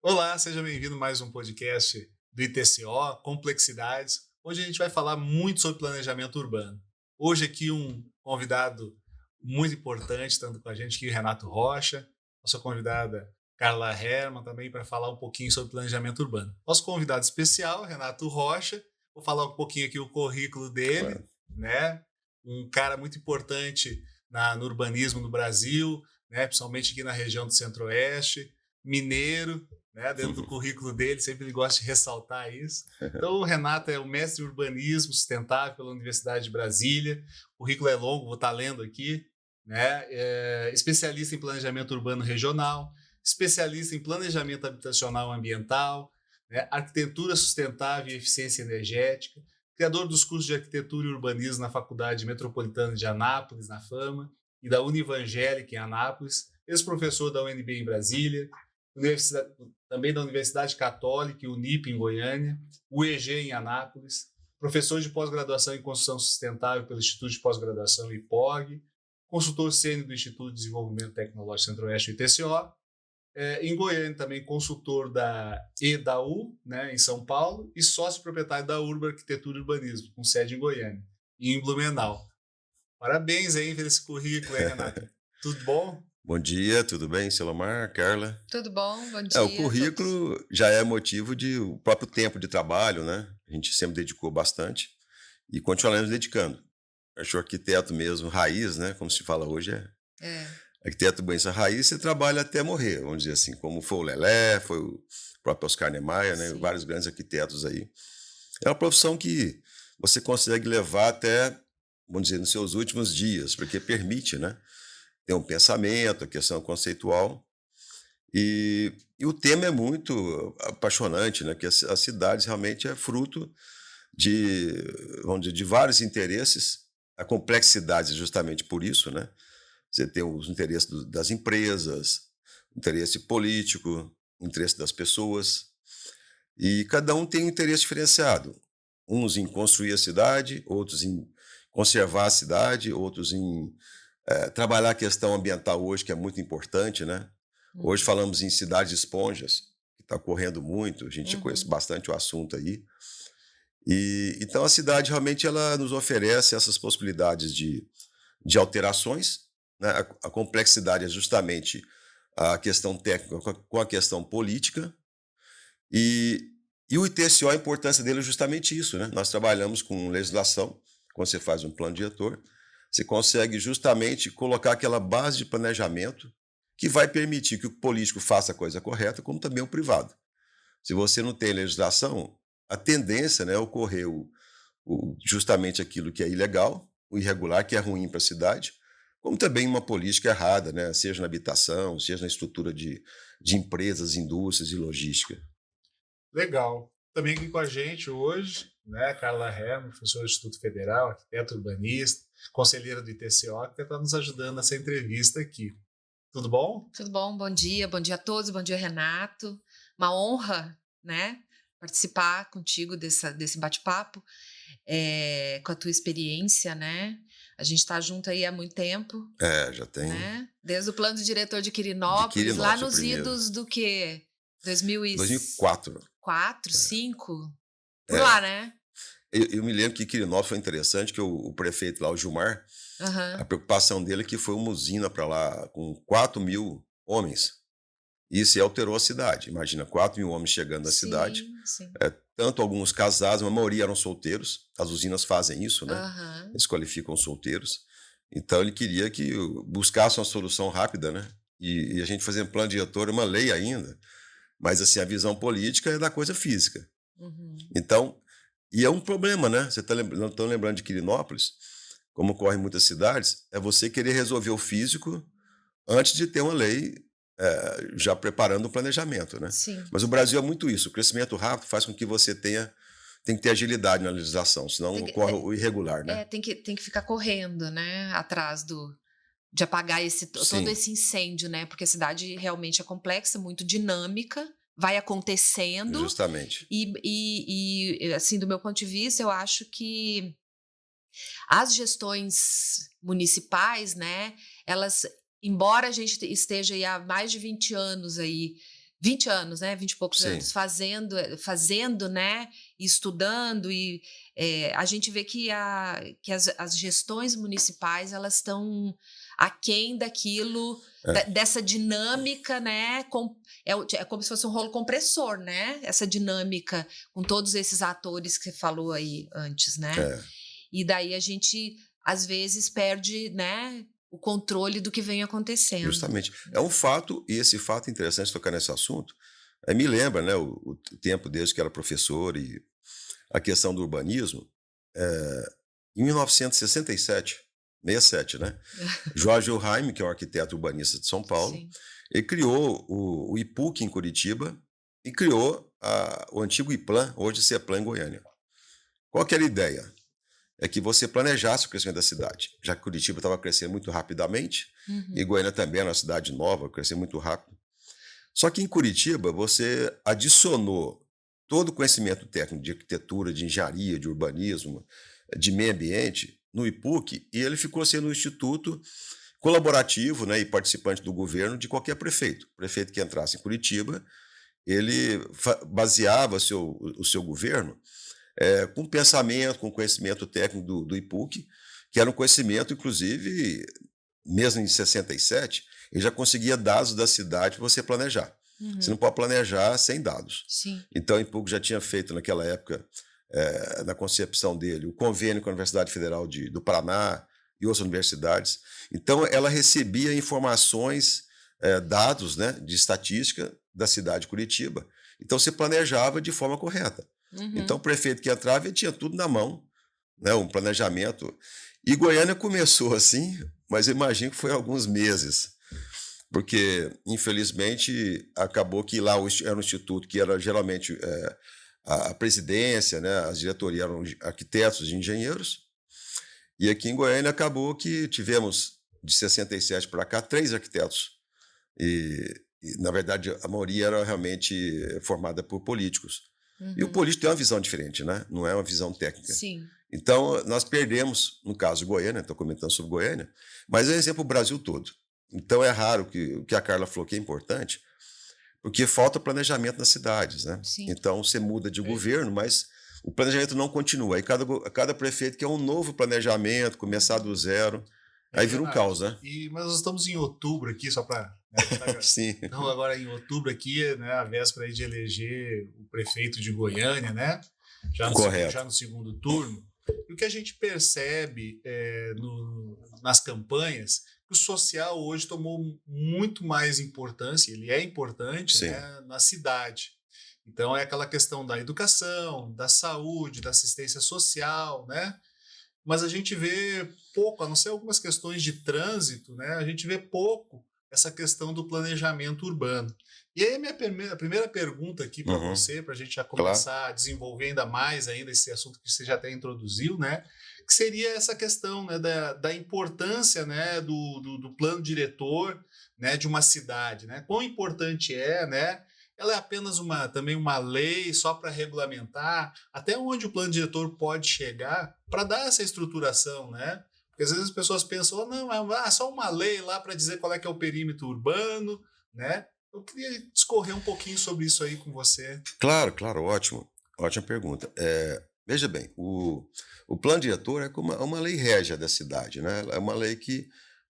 Olá, seja bem-vindo a mais um podcast do ITCO, Complexidades. Hoje a gente vai falar muito sobre planejamento urbano. Hoje aqui um convidado muito importante, estando com a gente aqui, o Renato Rocha, nossa convidada Carla Herman também para falar um pouquinho sobre planejamento urbano. Nosso convidado especial, Renato Rocha, vou falar um pouquinho aqui o currículo dele, Claro. né? Um cara muito importante no urbanismo no Brasil, né? Principalmente aqui na região do Centro-Oeste, mineiro, né, dentro do currículo dele, sempre ele gosta de ressaltar isso. Então, o Renato é o mestre em urbanismo sustentável pela Universidade de Brasília, o currículo é longo, vou estar lendo aqui, né, especialista em planejamento urbano regional, especialista em planejamento habitacional ambiental, né, arquitetura sustentável e eficiência energética, criador dos cursos de arquitetura e urbanismo na Faculdade Metropolitana de Anápolis, na Fama, e da Univangélica em Anápolis, ex-professor da UNB em Brasília, também da Universidade Católica e Unip em Goiânia, UEG em Anápolis, professor de pós-graduação em construção sustentável pelo Instituto de Pós-Graduação IPOG, consultor sênior do Instituto de Desenvolvimento Tecnológico Centro-Oeste, ITCO, em Goiânia também consultor da EDAU, né, em São Paulo, e sócio proprietário da Urba Arquitetura e Urbanismo, com sede em Goiânia e em Blumenau. Parabéns aí por esse currículo, hein, Renato? Tudo bom? Bom dia, tudo bem, Silomar, Carla? Tudo bom? Bom O dia a todos. currículo já é motivo de o próprio tempo de trabalho, né? A gente sempre dedicou bastante e continuaremos dedicando. Acho arquiteto mesmo, raiz, né? Como se fala hoje, é É, arquiteto banhista raiz, você trabalha até morrer, vamos dizer assim, como foi o Lelé, foi o próprio Oscar Niemeyer, né? Vários sim. grandes arquitetos aí. É uma profissão que você consegue levar até, vamos dizer, nos seus últimos dias, porque permite, né? Ter um pensamento, a questão conceitual. E o tema é muito apaixonante, né? Que as cidades realmente é fruto de, vamos dizer, de vários interesses. A complexidade é justamente por isso, né? Você tem os interesses das empresas, interesse político, interesse das pessoas, e cada um tem um interesse diferenciado. Uns em construir a cidade, outros em conservar a cidade, outros em trabalhar a questão ambiental hoje, que é muito importante, né? Hoje Uhum. falamos em cidades esponjas, que está ocorrendo muito, a gente já conhece Uhum. bastante o assunto aí. E então a cidade realmente ela nos oferece essas possibilidades de alterações, né? A complexidade é justamente a questão técnica com a questão política, e, e o ITCO, a importância dele é justamente isso, né? Nós trabalhamos com legislação, quando você faz um plano diretor, você consegue justamente colocar aquela base de planejamento que vai permitir que o político faça a coisa correta, como também o privado. Se você não tem legislação, a tendência, né, é ocorrer justamente aquilo que é ilegal, o irregular, que é ruim para a cidade, como também uma política errada, né, seja na habitação, seja na estrutura de empresas, indústrias e logística. Legal. Também aqui com a gente hoje, né, Carla Herman, professora do Instituto Federal, arquiteta urbanista, conselheira do ITCO, que está nos ajudando nessa entrevista aqui. Tudo bom? Tudo bom? Bom dia a todos, bom dia, Renato. Uma honra, né, participar contigo desse bate-papo, com a tua experiência, né. A gente está junto aí há muito tempo, Já tem né, desde o plano diretor de de Quirinópolis, lá Quirinópolis, o nos primeiro, idos do quê? 2004. 2004, 5? Por É, lá, né? eu me lembro que Quirinópolis foi interessante, que o prefeito lá, o Gilmar, a Aham. preocupação dele é que foi uma usina para lá com 4.000 homens. Isso alterou a cidade. Imagina, 4.000 homens chegando na cidade, Sim, sim. tanto alguns casados, mas a maioria eram solteiros. As usinas fazem isso, né? Aham. Eles qualificam solteiros. Então ele queria que buscasse uma solução rápida, né? E a gente fazendo plano diretor, uma lei ainda, mas assim, a visão política é da coisa física. Uhum. Então, e é um problema, né? Você está lembrando de Quirinópolis, como ocorre em muitas cidades, é você querer resolver o físico antes de ter uma lei já preparando o planejamento, né? Sim. Mas o Brasil é muito isso. O crescimento rápido faz com que você tem que ter agilidade na legislação, senão Tem que ocorre o irregular, né? tem que ficar correndo, né, atrás do de apagar todo Sim, esse incêndio, né, porque a cidade realmente é complexa, muito dinâmica, vai acontecendo justamente. assim, do meu ponto de vista, eu acho que as gestões municipais, né, elas embora a gente esteja aí há mais de 20 anos aí 20 anos, né? 20 e poucos Sim. anos, fazendo, né? Estudando, e a gente vê que as gestões municipais, elas estão aquém daquilo, dessa dinâmica, né? É como se fosse um rolo compressor, né? Essa dinâmica com todos esses atores que você falou aí antes, né? E daí a gente, às vezes, perde, né, o controle do que vem acontecendo. Justamente. É um fato, e esse fato é interessante tocar nesse assunto. Me lembra, né, o tempo desde que era professor e a questão do urbanismo. Em 1967, 67, né? Jorge Wilhelm, que é um arquiteto urbanista de São Paulo, Sim. ele criou o IPUC em Curitiba e criou o antigo IPLAN, hoje CEPLAN em Goiânia. Qual que era a ideia? É que você planejasse o crescimento da cidade, já que Curitiba estava crescendo muito rapidamente, e Goiânia também era uma cidade nova, crescendo muito rápido. Só que em Curitiba você adicionou todo o conhecimento técnico de arquitetura, de engenharia, de urbanismo, de meio ambiente no IPUC, e ele ficou sendo um instituto colaborativo, né, e participante do governo de qualquer prefeito. O prefeito que entrasse em Curitiba, ele baseava o seu governo com pensamento, com conhecimento técnico do IPUC, que era um conhecimento, inclusive, mesmo em 67, ele já conseguia dados da cidade para você planejar. Você não pode planejar sem dados. Sim. Então, o IPUC já tinha feito, naquela época, na concepção dele, o convênio com a Universidade Federal do Paraná e outras universidades. Então, ela recebia informações, dados, né, de estatística da cidade de Curitiba. Então, você planejava de forma correta. Então, o prefeito que entrava, ele tinha tudo na mão, né, um planejamento. E Goiânia começou assim, mas eu imagino que foi alguns meses, porque, infelizmente, acabou que lá era um instituto que era geralmente a presidência, né, as diretorias eram arquitetos e engenheiros, e aqui em Goiânia acabou que tivemos, de 67 para cá, 3 arquitetos. E, na verdade, a maioria era realmente formada por políticos. E o político tem uma visão diferente, né? Não é uma visão técnica. Sim. Então, nós perdemos, no caso Goiânia, estou comentando sobre Goiânia, mas é um exemplo o Brasil todo. Então, é raro o que a Carla falou que é importante, porque falta planejamento nas cidades, né? Sim. Então, você muda de governo, mas o planejamento não continua. Aí cada prefeito quer um novo planejamento, começar do zero. Aí vira um caos, né? Mas nós estamos em outubro aqui, só para... Sim. Então, agora em outubro aqui, né, a véspera aí de eleger o prefeito de Goiânia, né? Já no segundo turno. E o que a gente percebe nas campanhas, que o social hoje tomou muito mais importância, ele é importante, né, na cidade. Então, é aquela questão da educação, da saúde, da assistência social, né? Mas a gente vê pouco, a não ser algumas questões de trânsito, né? A gente vê pouco essa questão do planejamento urbano. E aí a primeira pergunta aqui para você, para a gente já começar a desenvolver ainda mais ainda esse assunto que você já até introduziu, né? Que seria essa questão, né, da importância, né, do plano diretor, né, de uma cidade, né? Quão importante é, né? Ela é apenas também uma lei só para regulamentar até onde o plano diretor pode chegar para dar essa estruturação, né? Porque às vezes as pessoas pensam, oh, não, é só uma lei lá para dizer qual é que é o perímetro urbano, né? Eu queria discorrer um pouquinho sobre isso aí com você. Claro, ótimo. Ótima pergunta. Veja bem, o plano diretor é como uma lei régia da cidade, né? É uma lei que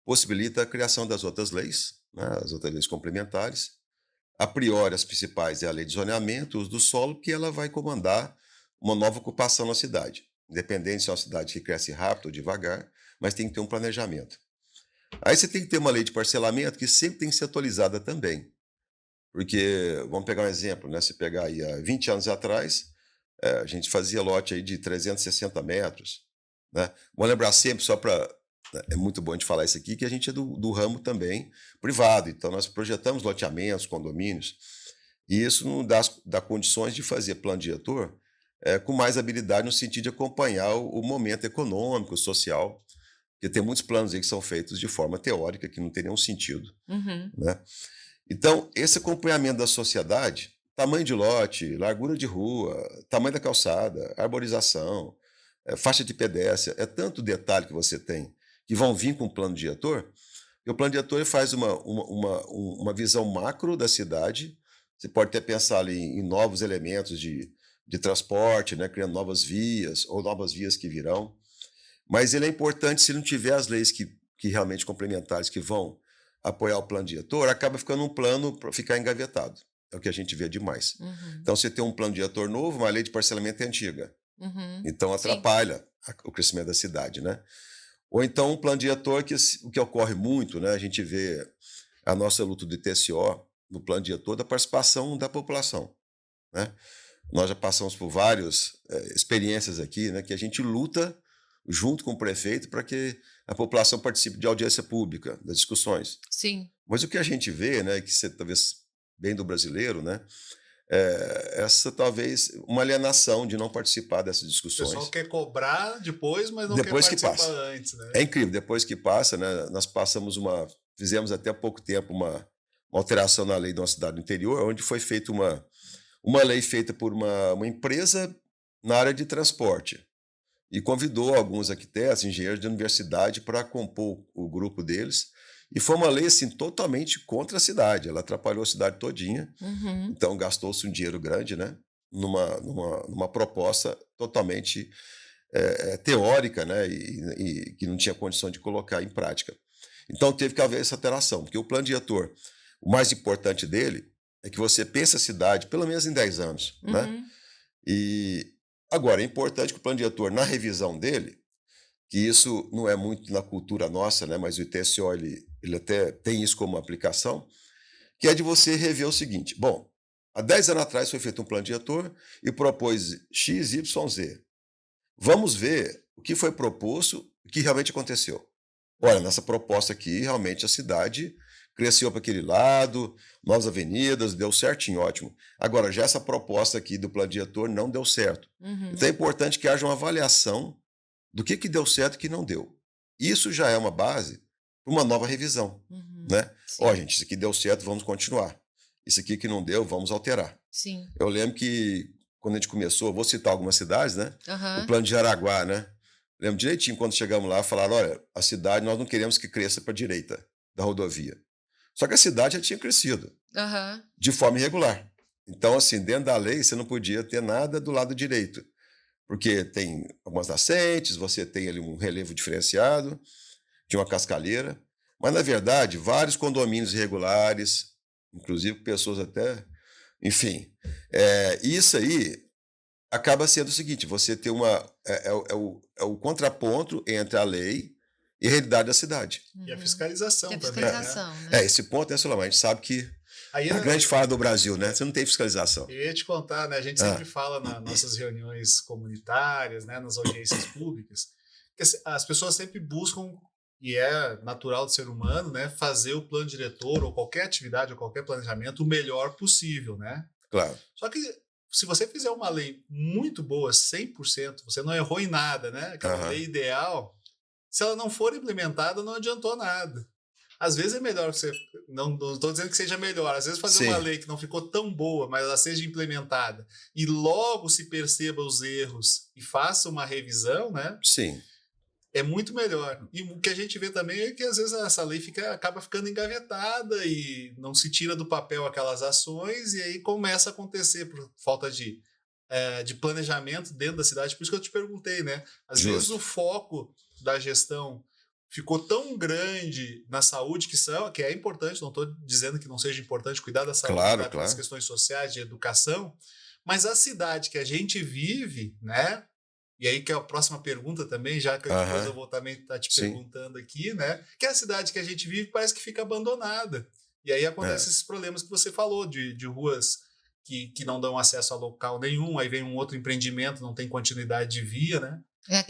possibilita a criação das outras leis, né? As outras leis complementares. A priori, as principais é a lei de zoneamento, uso do solo, que ela vai comandar uma nova ocupação na cidade. Independente se é uma cidade que cresce rápido ou devagar, mas tem que ter um planejamento. Aí você tem que ter uma lei de parcelamento que sempre tem que ser atualizada também. Porque, vamos pegar um exemplo, né? Se pegar aí há 20 anos atrás, a gente fazia lote aí de 360 metros. Né? Vamos lembrar sempre, só para... É muito bom a gente falar isso aqui, que a gente é do ramo também privado. Então, nós projetamos loteamentos, condomínios, e isso não dá condições de fazer plano diretor com mais habilidade no sentido de acompanhar o momento econômico, social, porque tem muitos planos aí que são feitos de forma teórica, que não tem nenhum sentido. Né? Então, esse acompanhamento da sociedade, tamanho de lote, largura de rua, tamanho da calçada, arborização, faixa de pedestre, é tanto detalhe que você tem que vão vir com o plano diretor, e o plano diretor faz uma visão macro da cidade, Você pode até pensar ali em novos elementos de transporte, né? Criando novas vias ou novas vias que virão. Mas ele é importante se não tiver as leis que realmente complementares que vão apoiar o plano diretor, acaba ficando um plano para ficar engavetado. É o que a gente vê demais. Então, você tem um plano diretor novo, uma lei de parcelamento é antiga. Então, atrapalha o crescimento da cidade, né? Ou então, um plano diretor o que ocorre muito, né? A gente vê a nossa luta do ITCO no plano diretor da participação da população, né? Nós já passamos por várias experiências aqui, né? Que a gente luta junto com o prefeito para que a população participe de audiência pública, das discussões. Sim. Mas o que a gente vê, né, que você talvez bem do brasileiro, né, essa talvez uma alienação de não participar dessas O discussões. pessoal quer cobrar depois, mas não Depois quer que participar passa. antes, né? É incrível, depois que passa, né, nós fizemos até há pouco tempo uma alteração na lei de uma cidade do interior, onde foi feita uma lei feita por uma empresa na área de transporte. E convidou alguns arquitetos, engenheiros de universidade para compor o grupo deles. E foi uma lei assim, totalmente contra a cidade. Ela atrapalhou a cidade todinha. Então, gastou-se um dinheiro grande, né? Numa proposta totalmente teórica, né? E que não tinha condição de colocar em prática. Então, teve que haver essa alteração, porque o plano diretor, o mais importante dele é que você pense a cidade pelo menos em 10 anos, né? E agora, é importante que o plano diretor, na revisão dele, que isso não é muito na cultura nossa, né, mas o ITCO ele até tem isso como aplicação, que é de você rever o seguinte: bom, há 10 anos atrás foi feito um plano diretor e propôs X, Y, Z. Vamos ver o que foi proposto e o que realmente aconteceu. Olha, nessa proposta aqui, realmente a cidade cresceu para aquele lado, novas avenidas, deu certinho, ótimo. Agora, já essa proposta aqui do plano diretor não deu certo. Então é importante que haja uma avaliação do que deu certo e que não deu. Isso já é uma base para uma nova revisão, né? Ó, gente, isso aqui deu certo, vamos continuar. Isso aqui que não deu, vamos alterar. Sim. Eu lembro que quando a gente começou, vou citar algumas cidades, né? O plano de Jaraguá, né? Lembro direitinho quando chegamos lá, falaram, olha, a cidade nós não queremos que cresça para a direita da rodovia. Só que a cidade já tinha crescido de forma irregular. Então, assim, dentro da lei, você não podia ter nada do lado direito, porque tem algumas nascentes, você tem ali um relevo diferenciado de uma cascalheira, mas, na verdade, vários condomínios irregulares, inclusive pessoas até... Enfim, isso aí acaba sendo o seguinte, você tem o contraponto entre a lei e a realidade da cidade. E a fiscalização E a também, fiscalização, né? né? Esse ponto, né, Solamar? A gente sabe que Aí, a grande falha do Brasil, né? Você não tem fiscalização. eu ia te contar, né? A gente sempre fala nas nossas reuniões comunitárias, né? Nas audiências públicas, que as pessoas sempre buscam, e é natural do ser humano, né? Fazer o plano diretor ou qualquer atividade ou qualquer planejamento o melhor possível, né? Claro. Só que se você fizer uma lei muito boa, 100%, você não errou em nada, né? Aquela lei ideal, se ela não for implementada, não adiantou nada. Às vezes é melhor você... Não estou dizendo que seja melhor. Às vezes fazer uma lei que não ficou tão boa, mas ela seja implementada e logo se perceba os erros e faça uma revisão, né? Sim. É muito melhor. E o que a gente vê também é que às vezes essa lei acaba ficando engavetada e não se tira do papel aquelas ações e aí começa a acontecer por falta de planejamento dentro da cidade. Por isso que eu te perguntei, né? Às vezes o foco da gestão ficou tão grande na saúde, que é importante, não estou dizendo que não seja importante cuidar da saúde, cuidar das questões sociais, de educação, mas a cidade que a gente vive, né? E aí que é a próxima pergunta também, já que depois eu vou também estar te perguntando aqui, né? Que a cidade que a gente vive parece que fica abandonada. E aí acontecem esses problemas que você falou, de ruas que não dão acesso a local nenhum, aí vem um outro empreendimento, não tem continuidade de via, né?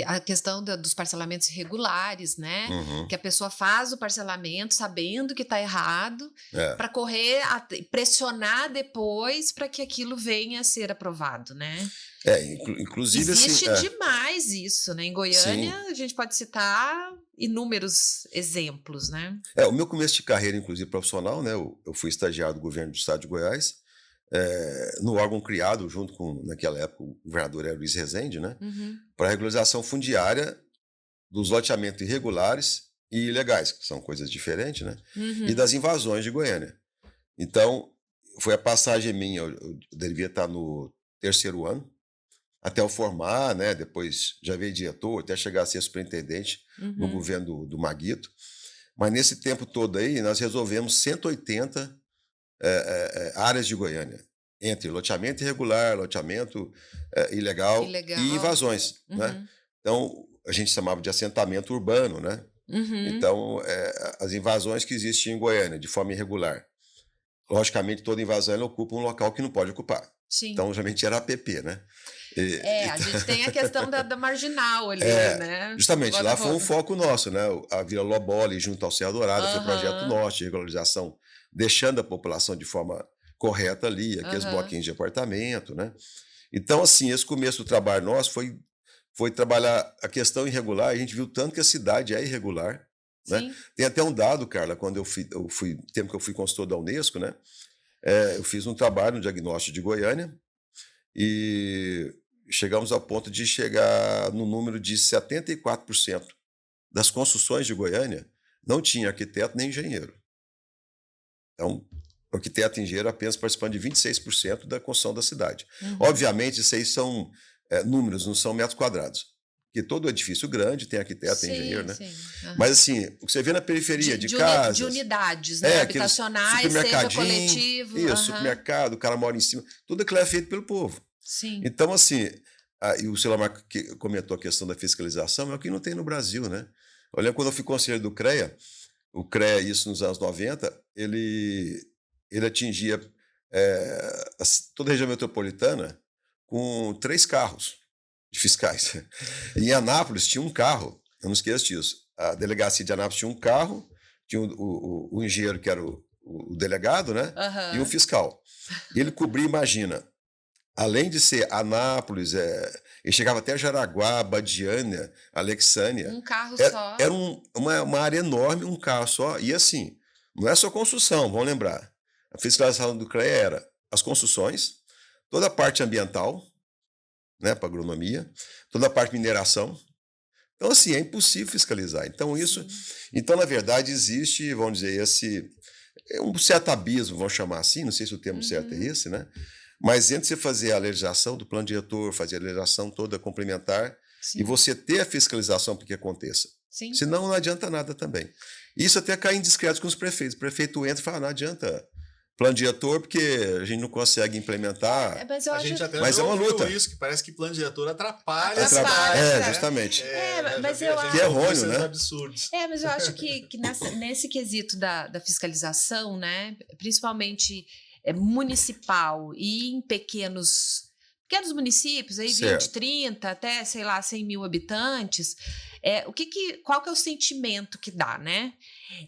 A questão dos parcelamentos irregulares, né? Que a pessoa faz o parcelamento sabendo que está errado, para correr, pressionar depois para que aquilo venha a ser aprovado, né? Inclusive existe assim, demais isso, né? Em Goiânia, a gente pode citar inúmeros exemplos, né? O meu começo de carreira, inclusive profissional, né? Eu fui estagiário do governo do estado de Goiás, no órgão criado junto com, naquela época, o governador era Luiz Rezende, né? Para a regularização fundiária dos loteamentos irregulares e ilegais, que são coisas diferentes, né? E das invasões de Goiânia. Então, foi a passagem minha, eu devia estar no 3º ano, até eu formar, né? Depois já veio diretor, até chegar a ser superintendente no governo do Maguito. Mas nesse tempo todo aí, nós resolvemos 180 áreas de Goiânia, entre loteamento irregular, loteamento ilegal e invasões, né? Então, a gente chamava de assentamento urbano, né? Então, as invasões que existiam em Goiânia, de forma irregular. Logicamente, toda invasão ela ocupa um local que não pode ocupar. Sim. Então, geralmente era APP, né? A gente tem a questão da marginal ali, né? Justamente, lá foi um foco nosso, né? A Vila Lobole, junto ao Serra Dourada, foi o Projeto Norte, de regularização, deixando a população de forma correta ali, aqueles bloquinhos de apartamento, né? Então, assim, esse começo do trabalho nosso foi trabalhar a questão irregular, a gente viu tanto que a cidade é irregular, né? Tem até um dado, Carla, quando tempo que eu fui consultor da Unesco, né? Eu fiz um trabalho no diagnóstico de Goiânia e chegamos ao ponto de chegar no número de 74% das construções de Goiânia não tinha arquiteto nem engenheiro. Então, o arquiteto e engenheiro apenas participando de 26% da construção da cidade. Obviamente, isso aí são números, não são metros quadrados. Porque todo edifício grande tem arquiteto e engenheiro, né? Mas, assim, o que você vê na periferia de casas... De unidades, né? Habitacionais, seja coletivo. Isso, supermercado, o cara mora em cima. Tudo aquilo é feito pelo povo. Sim. Então, assim, e o Silomar comentou a questão da fiscalização, é o que não tem no Brasil, né? Eu lembro quando eu fui conselheiro do CREA, o CREA, isso nos anos 90, ele atingia toda a região metropolitana com 3 carros de fiscais. Em Anápolis tinha um carro, eu não esqueço disso. A delegacia de Anápolis tinha um carro, tinha o engenheiro que era o delegado, né? E um fiscal. E ele cobria, imagina, além de ser Anápolis, ele chegava até Jaraguá, Badiânia, Alexânia. Um carro só. Era uma área enorme, um carro só. E assim, não é só construção, vamos lembrar. A fiscalização do CREA era as construções, toda a parte ambiental, né, para agronomia, toda a parte de mineração. Então, assim, é impossível fiscalizar. Então, na verdade, existe, vamos dizer, um certo abismo, vamos chamar assim, não sei se o termo certo é esse, né? Mas entre você fazer a legislação do plano diretor, fazer a legislação toda complementar, e você ter a fiscalização para que aconteça. Senão, não adianta nada também. Isso até cai em discretos com os prefeitos. O prefeito entra e fala, não adianta plano diretor, porque a gente não consegue implementar. Mas é uma luta. Isso, que parece que plano diretor atrapalha a cidade. Justamente. Mas eu acho que é errôneo, né? Absurdos. Mas eu acho que nesse quesito da fiscalização, né, principalmente municipal e em pequenos municípios, aí 20, 30, até, sei lá, 100 mil habitantes, qual que é o sentimento que dá, né?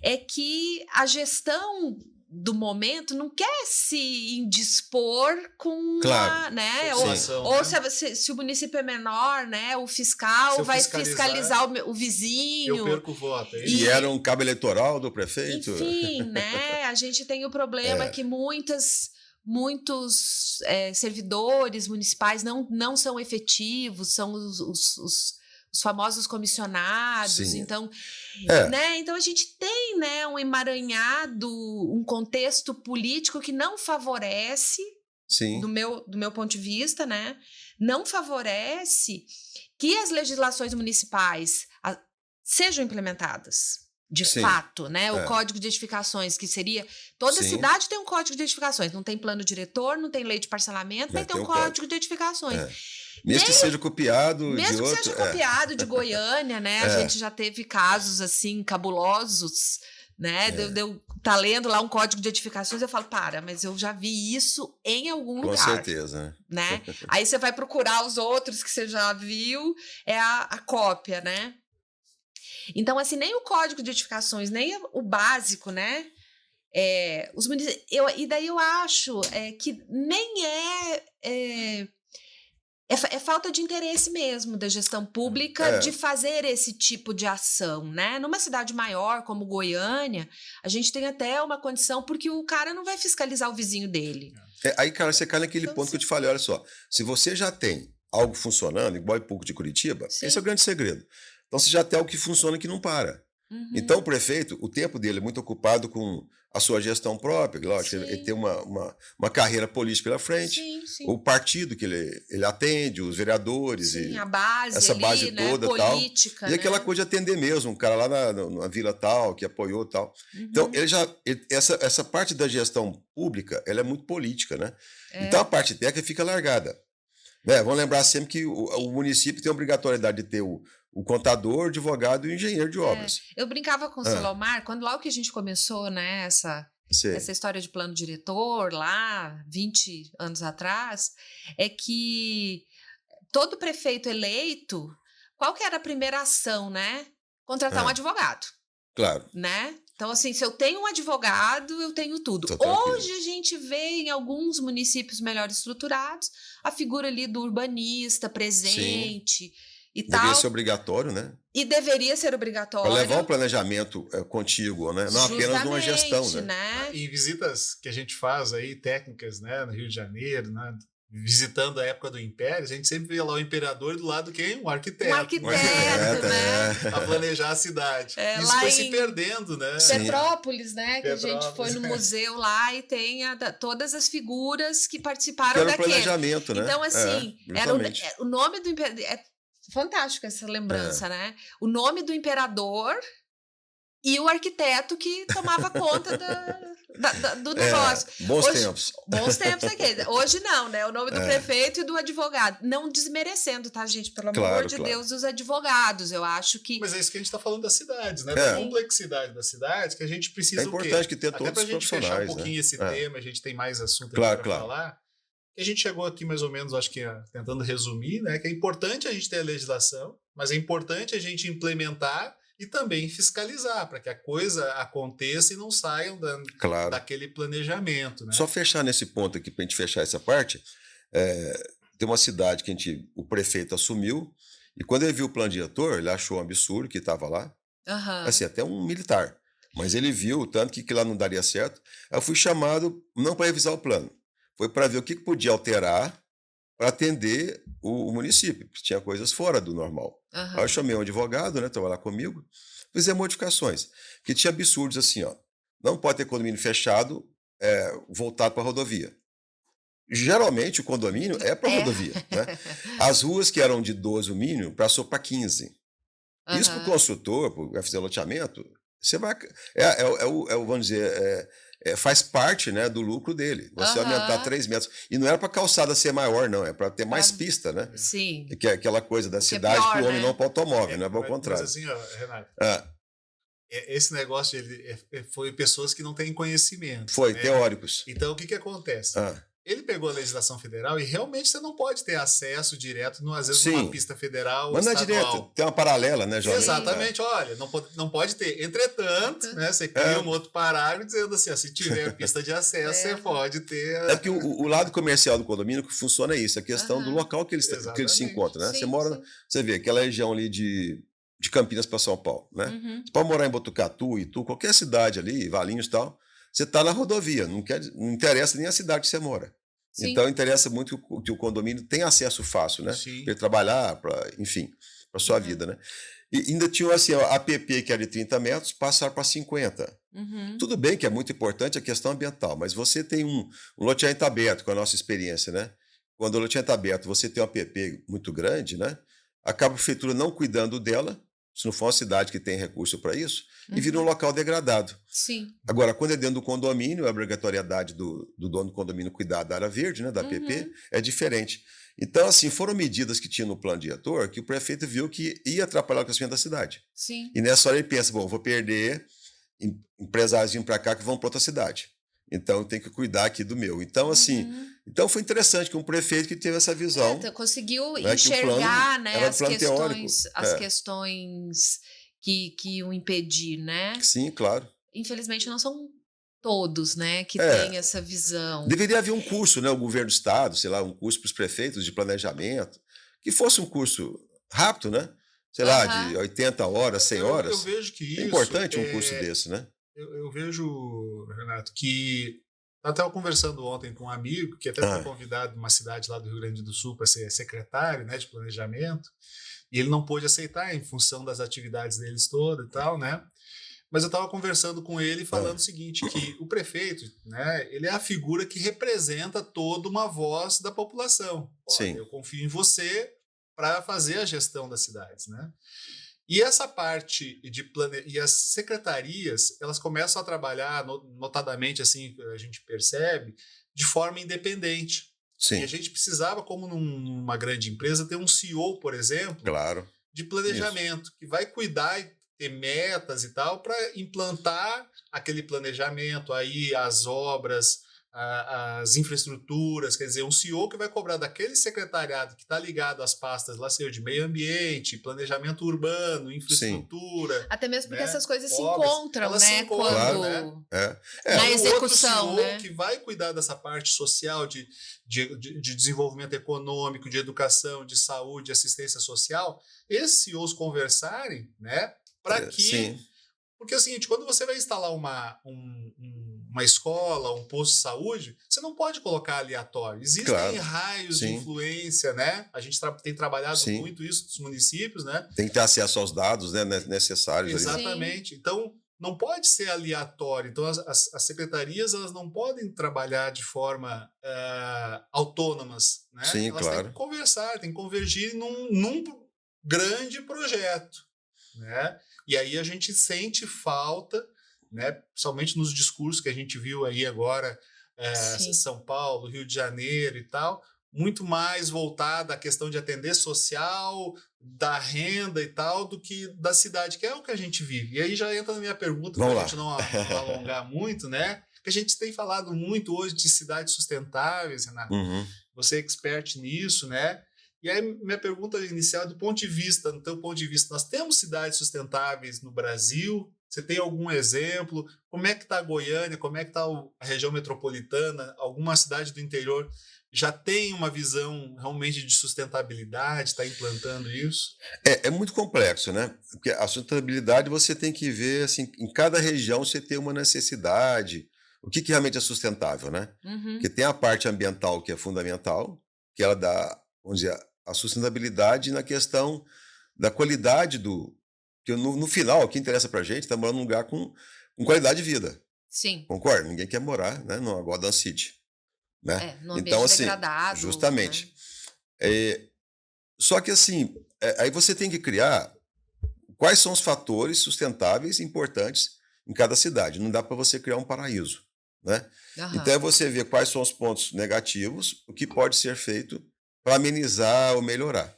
É que a gestão do momento não quer se indispor com né? Ou se o município é menor, né? O fiscal vai fiscalizar o vizinho. Eu perco o voto. E era um cabo eleitoral do prefeito. Enfim, né? A gente tem o problema que muitos servidores municipais não são efetivos, são os famosos comissionados. Então, né? Então a gente tem, né, um emaranhado, um contexto político que não favorece, do meu ponto de vista, né, não favorece que as legislações municipais sejam implementadas. De fato, né? O código de edificações, que seria... Toda cidade tem um código de edificações. Não tem plano diretor, não tem lei de parcelamento, mas tem um código de edificações. Mesmo que seja copiado de outro... Mesmo que seja copiado de Goiânia, né? A gente já teve casos, assim, cabulosos, né? Deu tá lendo lá um código de edificações, eu falo, mas eu já vi isso em algum lugar. Com certeza, né? Aí você vai procurar os outros que você já viu, é a cópia, né? Então, assim, nem o código de edificações, nem o básico, né? E daí eu acho que nem é falta de interesse mesmo da gestão pública de fazer esse tipo de ação, né? Numa cidade maior como Goiânia, a gente tem até uma condição, porque o cara não vai fiscalizar o vizinho dele. Aí, cara, você cai naquele ponto que eu te falei, olha só, se você já tem algo funcionando, igual em PUC de Curitiba, esse é o grande segredo. Então, você já tem algo que funciona que não para. Então, o prefeito, o tempo dele é muito ocupado com a sua gestão própria, lógico, ele tem uma carreira política pela frente, Sim. o partido que ele atende, os vereadores, Sim, e a base essa ali, base né? toda Política, tal. E aquela né? coisa de atender mesmo, um cara lá na vila tal, que apoiou tal. Então, essa parte da gestão pública, ela é muito política, né? Então, a parte técnica fica largada. Né? Vamos lembrar sempre que o município tem a obrigatoriedade de ter o contador, advogado e o engenheiro de obras. Eu brincava com o Silomar, quando logo que a gente começou, né, essa história de plano diretor lá, 20 anos atrás, é que todo prefeito eleito, qual que era a primeira ação, né? Contratar um advogado. Claro. Né? Então, assim, se eu tenho um advogado, eu tenho tudo. Hoje a gente vê em alguns municípios melhor estruturados a figura ali do urbanista presente e tal. Deveria ser obrigatório, né? E deveria ser obrigatório. Para levar o planejamento contíguo, né? Não apenas uma gestão, né? Em visitas que a gente faz aí, técnicas, né, no Rio de Janeiro, né? Visitando a época do Império, a gente sempre vê lá o imperador do lado quem? Um arquiteto. Um arquiteto, né? Para planejar a cidade. Isso foi se perdendo, né? Petrópolis, né? Que a gente foi no museu lá e tem todas as figuras que participaram daquele. Planejamento, né? Então, assim, o nome do imperador... É fantástico essa lembrança, né? O nome do imperador e o arquiteto que tomava conta do negócio. Bons tempos. Bons tempos aqueles. Hoje não, né? O nome do prefeito e do advogado. Não desmerecendo, tá, gente? Pelo amor de Deus, os advogados. Eu acho que... Mas é isso que a gente está falando das cidades, né? Da complexidade da cidade, que a gente precisa o quê? É importante que tenha Até todos pra os gente profissionais, fechar um pouquinho esse tema, a gente tem mais assunto para falar. A gente chegou aqui mais ou menos, acho que tentando resumir, né? Que é importante a gente ter a legislação, mas é importante a gente implementar e também fiscalizar, para que a coisa aconteça e não saiam daquele planejamento. Né? Só fechar nesse ponto aqui, para a gente fechar essa parte, tem uma cidade que o prefeito assumiu, e quando ele viu o plano diretor, ele achou um absurdo que estava lá, assim, até um militar, mas ele viu tanto que lá não daria certo. Eu fui chamado não para revisar o plano, foi para ver o que podia alterar para atender o município, porque tinha coisas fora do normal. Aí eu chamei um advogado, né, estava lá comigo, fizemos modificações, que tinha absurdos assim, ó, não pode ter condomínio fechado voltado para a rodovia. Geralmente o condomínio é para a rodovia. Né? As ruas que eram de 12 o mínimo passou para 15. Isso para o construtor, para fazer loteamento, você vai, vamos dizer, faz parte, né, do lucro dele. Você aumentar 3 metros. E não era para a calçada ser maior, não. É para ter mais pista, né? Sim. Que é aquela coisa da cidade para o homem, não para o automóvel, não é para o contrário. Mas assim, ó, Renato, esse negócio foi pessoas que não têm conhecimento. Foi, né? teóricos. Então, o que acontece? Ele pegou a legislação federal e realmente você não pode ter acesso direto, às vezes, numa pista federal ou estadual. Mas não é direto, tem uma paralela, né, Jorge? Exatamente, olha, não pode ter. Entretanto, né, você cria um outro parágrafo dizendo assim, se tiver pista de acesso, você pode ter... É que o lado comercial do condomínio que funciona é isso, a questão do local que eles se encontram, né? Você mora, você vê, aquela região ali de Campinas para São Paulo, né? Você pode morar em Botucatu, Itu, qualquer cidade ali, Valinhos e tal, você está na rodovia, não interessa nem a cidade que você mora. Sim. Então, interessa muito que o condomínio tenha acesso fácil, né? Para ele trabalhar, enfim, para sua vida, né? E ainda tinha assim, a APP, que era de 30 metros, passaram para 50. Tudo bem que é muito importante a questão ambiental, mas você tem um loteamento aberto, com a nossa experiência, né? Quando o loteamento aberto, você tem um APP muito grande, né? Acaba a prefeitura não cuidando dela, se não for uma cidade que tem recurso para isso, e vira um local degradado. Sim. Agora, quando é dentro do condomínio, a obrigatoriedade do dono do condomínio cuidar da área verde, né, da APP, é diferente. Então, assim, foram medidas que tinha no plano diretor que o prefeito viu que ia atrapalhar o crescimento da cidade. Sim. E nessa hora ele pensa, bom, vou perder empresários vindo para cá que vão para outra cidade. Então, eu tenho que cuidar aqui do meu. Então, assim... Então foi interessante que um prefeito que teve essa visão. Conseguiu enxergar, né, as é. questões que iam impedir, né? Sim, claro. Infelizmente não são todos, né, que têm essa visão. Deveria haver um curso, né, o governo do estado, sei lá, um curso para os prefeitos de planejamento, que fosse um curso rápido, né? Sei lá, de 80 horas, 100 horas. Eu vejo que isso... É importante um curso desse, né? Eu vejo, Renato, que... Eu estava conversando ontem com um amigo que até foi convidado de uma cidade lá do Rio Grande do Sul para ser secretário, né, de planejamento, E ele não pôde aceitar em função das atividades deles todas e tal, né? Mas eu estava conversando com ele falando o seguinte, que o prefeito, né, ele é a figura que representa toda uma voz da população. Olha, Sim. eu confio em você para fazer a gestão das cidades, né? E essa parte e as secretarias, elas começam a trabalhar, notadamente, assim, a gente percebe, de forma independente. Sim. E a gente precisava, como numa grande empresa, ter um CEO, por exemplo, Claro. de planejamento, que vai cuidar e ter metas e tal, para implantar aquele planejamento, aí as obras, as infraestruturas, quer dizer, um CEO que vai cobrar daquele secretariado que está ligado às pastas, lá seja de meio ambiente, planejamento urbano, infraestrutura. Até mesmo porque né, essas coisas se obras, encontram, elas né? se encontram, Quando... né? Na Um execução, outro CEO né? que vai cuidar dessa parte social de desenvolvimento econômico, de educação, de saúde, de assistência social, esses CEOs conversarem, né? Para que... Sim. Porque é o seguinte, quando você vai instalar uma escola, um posto de saúde, você não pode colocar aleatório. Existem raios de influência, né? A gente tem trabalhado muito isso dos municípios, né? Tem que ter acesso aos dados, né, necessários. Exatamente. Ali. Então, não pode ser aleatório. Então, as secretarias, elas não podem trabalhar de forma autônomas, né? Sim, elas têm que conversar, têm que convergir num grande projeto, né? E aí a gente sente falta, né, principalmente nos discursos que a gente viu aí agora, São Paulo, Rio de Janeiro e tal, muito mais voltada à questão de atender social, da renda e tal, do que da cidade, que é o que a gente vive. E aí já entra na minha pergunta, para a gente não alongar muito, né? Que a gente tem falado muito hoje de cidades sustentáveis, Renato. Você é expert nisso, né? E aí, minha pergunta inicial é do ponto de vista, no teu ponto de vista, nós temos cidades sustentáveis no Brasil? Você tem algum exemplo? Como é que está a Goiânia? Como é que está a região metropolitana? Alguma cidade do interior já tem uma visão realmente de sustentabilidade, está implantando isso? É muito complexo, né? Porque a sustentabilidade você tem que ver, assim, em cada região você tem uma necessidade, o que realmente é sustentável, né? Porque tem a parte ambiental que é fundamental, que ela dá, vamos dizer, a sustentabilidade na questão da qualidade do... Porque no final, o que interessa pra gente, tá morando num lugar com qualidade de vida. Sim. Concorda? Ninguém quer morar, né, numa Gotham City. Né? Num ambiente então, assim, degradado. justamente. Né? Só que, assim, aí você tem que criar quais são os fatores sustentáveis importantes em cada cidade. Não dá para você criar um paraíso, né? Então, é você ver quais são os pontos negativos, o que pode ser feito para amenizar ou melhorar.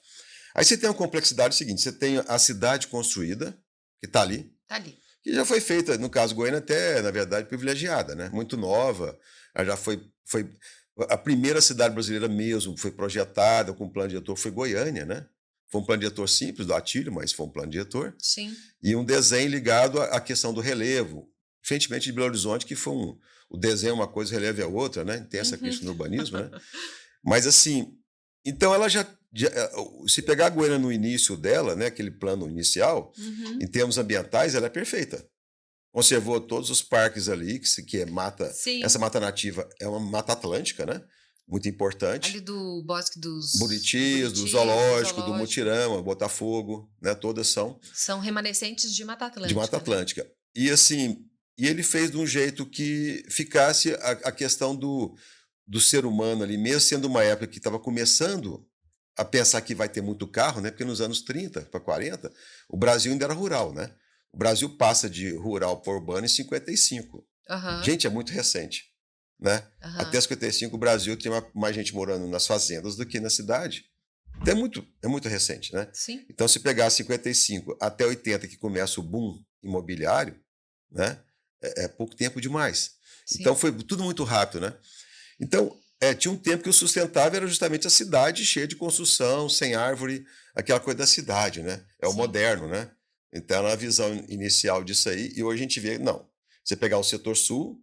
Aí você tem uma complexidade seguinte, você tem a cidade construída, que está ali. Está ali. Que já foi feita, no caso Goiânia, até, na verdade, privilegiada, né? Muito nova, ela já foi a primeira cidade brasileira mesmo, foi projetada com um plano diretor, foi Goiânia, né? Foi um plano diretor simples, do Atílio, mas foi um plano diretor. Sim. E um desenho ligado à questão do relevo, diferentemente de Belo Horizonte, que foi o desenho é uma coisa, o relevo é outra, né? Tem essa questão do urbanismo, né? Mas, assim, então ela já se pegar a Goiânia no início dela, né, aquele plano inicial, em termos ambientais, ela é perfeita. Conservou todos os parques ali, que é mata. Sim. Essa mata nativa é uma mata atlântica, né? Muito importante. Ali do Bosque dos Buritis, do Zoológico, do Mutirama, Botafogo, né? Todas são remanescentes de Mata Atlântica. De Mata Atlântica. Né? E assim, ele fez de um jeito que ficasse a questão do ser humano ali, mesmo sendo uma época que estava começando a pensar que vai ter muito carro, né? Porque nos anos 30 para 40, o Brasil ainda era rural, né? O Brasil passa de rural para urbano em 55. Gente, é muito recente, né? Até 55 o Brasil tinha mais gente morando nas fazendas do que na cidade. Então é muito recente, né? Sim. Então, se pegar 55 até 80, que começa o boom imobiliário, né? É pouco tempo demais. Sim. Então, foi tudo muito rápido, né? Então, tinha um tempo que o sustentável era justamente a cidade cheia de construção, sem árvore, aquela coisa da cidade, né? O moderno, né? Então, a visão inicial disso aí, e hoje a gente vê, não. Você pegar o setor sul,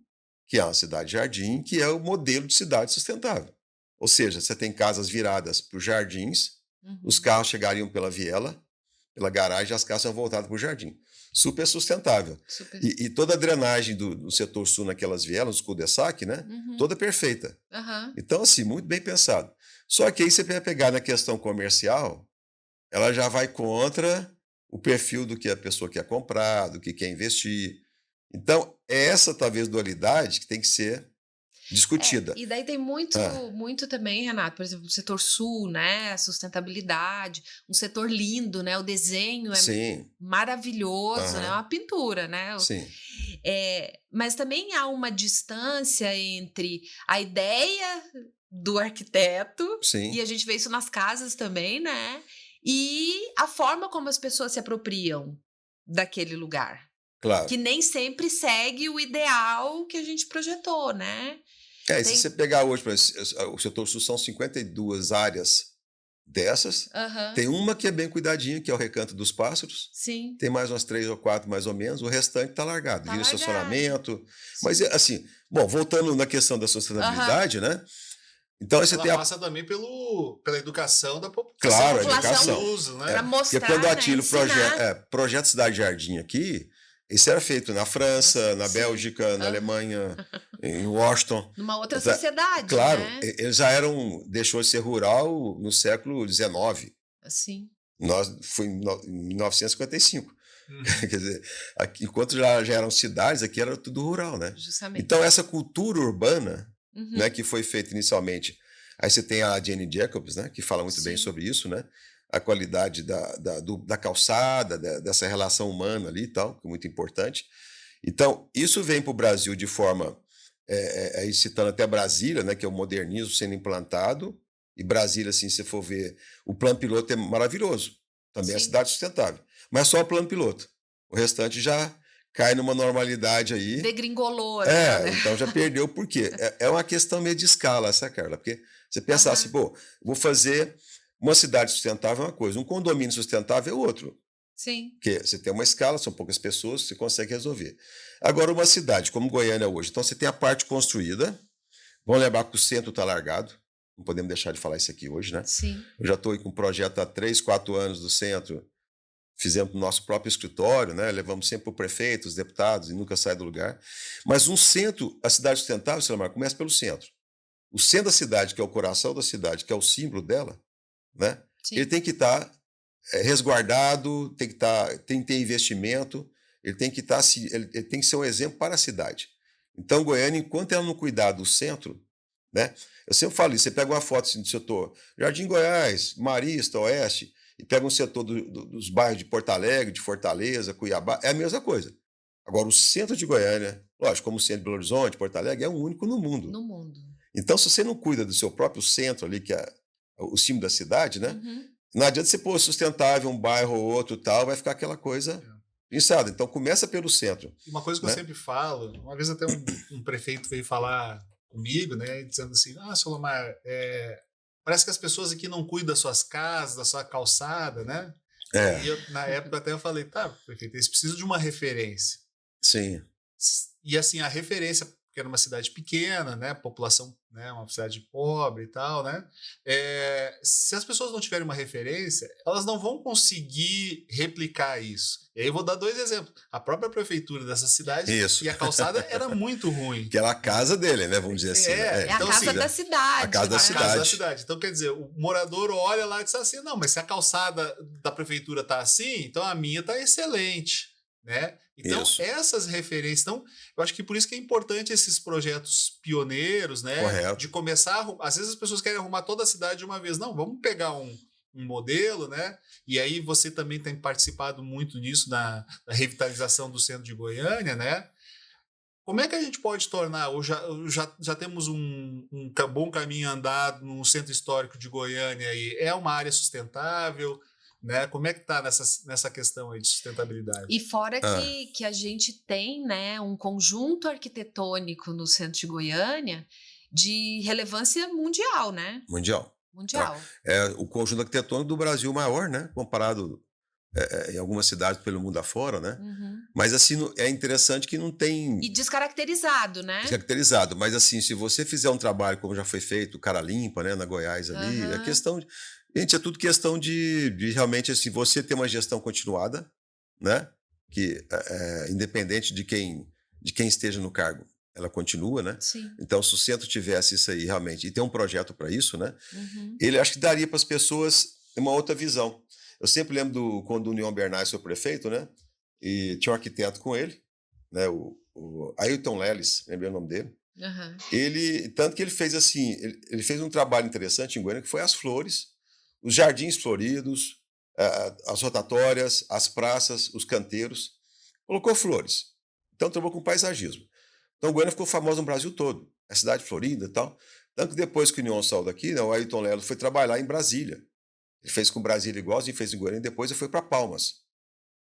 que é uma cidade-jardim, que é o modelo de cidade sustentável. Ou seja, você tem casas viradas para os jardins, os carros chegariam pela viela, pela garagem, as casas são voltadas para o jardim. Super sustentável. Super. E toda a drenagem do setor sul naquelas vielas, os cul-de-sac, né? Toda perfeita. Então, assim, muito bem pensado. Só que aí você vai pegar na questão comercial, ela já vai contra o perfil do que a pessoa quer comprar, do que quer investir. Então, é essa talvez dualidade que tem que ser discutida. E daí tem muito, Ah. muito também, Renato, por exemplo, o setor sul, né? A sustentabilidade, um setor lindo, né? O desenho é Sim, maravilhoso, né? É aham, uma pintura, né? sim, Mas também há uma distância entre a ideia do arquiteto, e sim, a gente vê isso nas casas também, né? E a forma como as pessoas se apropriam daquele lugar, claro. que nem sempre segue o ideal que a gente projetou, né? E se Tem. você pegar hoje, por exemplo, o setor sul são 52 áreas dessas, Aham, tem uma que é bem cuidadinha, que é o Recanto dos Pássaros, sim, tem mais umas 3 ou 4 mais ou menos, o restante está largado, tá vira largado. estacionamento. Mas, Sim. assim, bom, voltando na questão da Aham. sustentabilidade, né? Então, você Ela tem passa também pela educação da claro, a População do educação. uso, para né? Porque quando o mostrar, né? Atílio Ensinar. projeto Cidade Jardim aqui, isso era feito na França, na Sim. Bélgica, na Alemanha, em Washington. Numa outra Tá- sociedade, Claro, né? eles já deixou de ser rural no século XIX. Assim. Foi em 1955. Uhum. Quer dizer, aqui, enquanto já eram cidades, aqui era tudo rural, né? Justamente. Então, essa cultura urbana, né, Uhum. que foi feita inicialmente. Aí você tem a Jane Jacobs, né, que fala muito bem Sim. sobre isso, né? A qualidade da calçada, dessa relação humana ali e tal, que é muito importante. Então, isso vem para o Brasil de forma, aí citando até Brasília, né, que é o modernismo sendo implantado, e Brasília, assim, se for ver, o plano piloto é maravilhoso, também é a Sim. cidade sustentável, mas só o plano piloto. O restante já cai numa normalidade aí. Degringolou, né? Então já perdeu, por quê? É uma questão meio de escala, essa, Carla, porque você pensar assim, Aham. pô, vou fazer uma cidade sustentável é uma coisa, um condomínio sustentável é outro. Sim. Porque você tem uma escala, são poucas pessoas, você consegue resolver. Agora, uma cidade como Goiânia hoje, então você tem a parte construída, vamos lembrar que o centro está largado, não podemos deixar de falar isso aqui hoje, né? Sim. Eu já estou aí com um projeto há 3, 4 anos do centro, fizemos no nosso próprio escritório, né? Levamos sempre para o prefeito, os deputados, e nunca sai do lugar. Mas um centro, a cidade sustentável, Selamar, começa pelo centro. O centro da cidade, que é o coração da cidade, que é o símbolo dela, né? Ele Sim. tem que estar resguardado, tem que ter investimento, ele tem que ele tem que ser um exemplo para a cidade. Então, Goiânia, enquanto ela não cuidar do centro, né? Eu sempre falo isso, você pega uma foto assim, do setor Jardim Goiás, Marista, Oeste, e pega um setor dos bairros de Porto Alegre, de Fortaleza, Cuiabá, é a mesma coisa. Agora, o centro de Goiânia, lógico, como o centro de Belo Horizonte, Porto Alegre, é o único no mundo. No mundo. Então, se você não cuida do seu próprio centro ali, que é o símbolo da cidade, né? Uhum. Não adianta você pôr sustentável um bairro ou outro tal, vai ficar aquela coisa pensada. Então, começa pelo centro, E uma coisa que eu né? sempre falo, uma vez até um prefeito veio falar comigo, né, dizendo assim, Solomar, parece que as pessoas aqui não cuidam das suas casas, da sua calçada, né? É, E eu, na época até eu falei, tá, prefeito, eles precisam de uma referência. sim, E assim, a referência, porque era uma cidade pequena, né, população, né, uma cidade pobre e tal, né, se as pessoas não tiverem uma referência, elas não vão conseguir replicar isso. E aí eu vou dar 2 exemplos. A própria prefeitura dessa cidade isso. e a calçada era muito ruim. Que era a casa dele, né? Vamos dizer assim, né? É a Então, casa assim, da cidade. a casa da né? a casa da cidade. cidade. Então, quer dizer, o morador olha lá e diz assim, não, mas se a calçada da prefeitura tá assim, então a minha tá excelente, né? Então, Isso. essas referências, então, eu acho que por isso que é importante esses projetos pioneiros, né? Correto. De começar, às vezes as pessoas querem arrumar toda a cidade de uma vez. Não, vamos pegar um modelo, né? E aí você também tem participado muito nisso, na revitalização do centro de Goiânia, né? Como é que a gente pode tornar, ou já temos um bom caminho andado no centro histórico de Goiânia aí, é uma área sustentável, né? Como é que está nessa questão aí de sustentabilidade? E fora Ah, que a gente tem, né, um conjunto arquitetônico no centro de Goiânia de relevância mundial, né? mundial. Mundial. É o conjunto arquitetônico do Brasil maior, né? Comparado em algumas cidades pelo mundo afora, né? Uhum. Mas assim, é interessante que não tem E descaracterizado, né? caracterizado. Mas assim, se você fizer um trabalho como já foi feito, Cara Limpa, né? Na Goiás ali, é Aham. questão de... Gente, é tudo questão de realmente assim, você ter uma gestão continuada, né? Que independente de quem esteja no cargo, ela continua, né? Sim. Então, se o centro tivesse isso aí realmente, e tem um projeto para isso, né? Uhum. Ele acho que daria para as pessoas uma outra visão. Eu sempre lembro quando o União Bernais foi prefeito, né? E tinha um arquiteto com ele, né? O Ailton Leles, lembrei o nome dele. Aham. Tanto que ele fez assim, ele fez um trabalho interessante em Goiânia, que foi as flores, os jardins floridos, as rotatórias, as praças, os canteiros. Colocou flores. Então trabalhou com paisagismo. Então Goiânia ficou famosa no Brasil todo. A cidade florida e tal. Tanto que depois que o União saiu daqui, né, o Ailton Leles foi trabalhar em Brasília. Ele fez com Brasília igualzinho, fez em Goiânia, e depois ele foi para Palmas.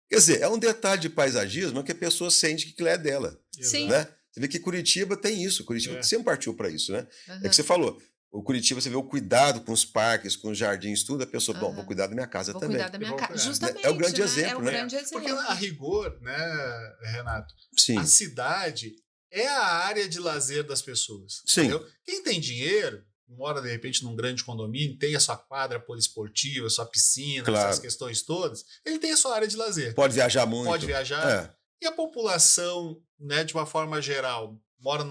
Quer dizer, é um detalhe de paisagismo que a pessoa sente que aquilo é dela. Sim. Né? Você vê que Curitiba tem isso. Curitiba sempre partiu para isso, né? É que você falou. O Curitiba, você vê o cuidado com os parques, com os jardins, tudo. A pessoa, bom, vou cuidar da minha casa Vou também. cuidar da minha casa. Justamente. É o grande né? exemplo, É o né? grande exemplo. Porque a rigor, né, Renato? Sim. A cidade é a área de lazer das pessoas. Sim. Entendeu? Quem tem dinheiro, mora de repente num grande condomínio, tem a sua quadra poliesportiva, a sua piscina, Claro. essas questões todas, ele tem a sua área de lazer. Pode viajar muito. Pode viajar. E a população, né, de uma forma geral, mora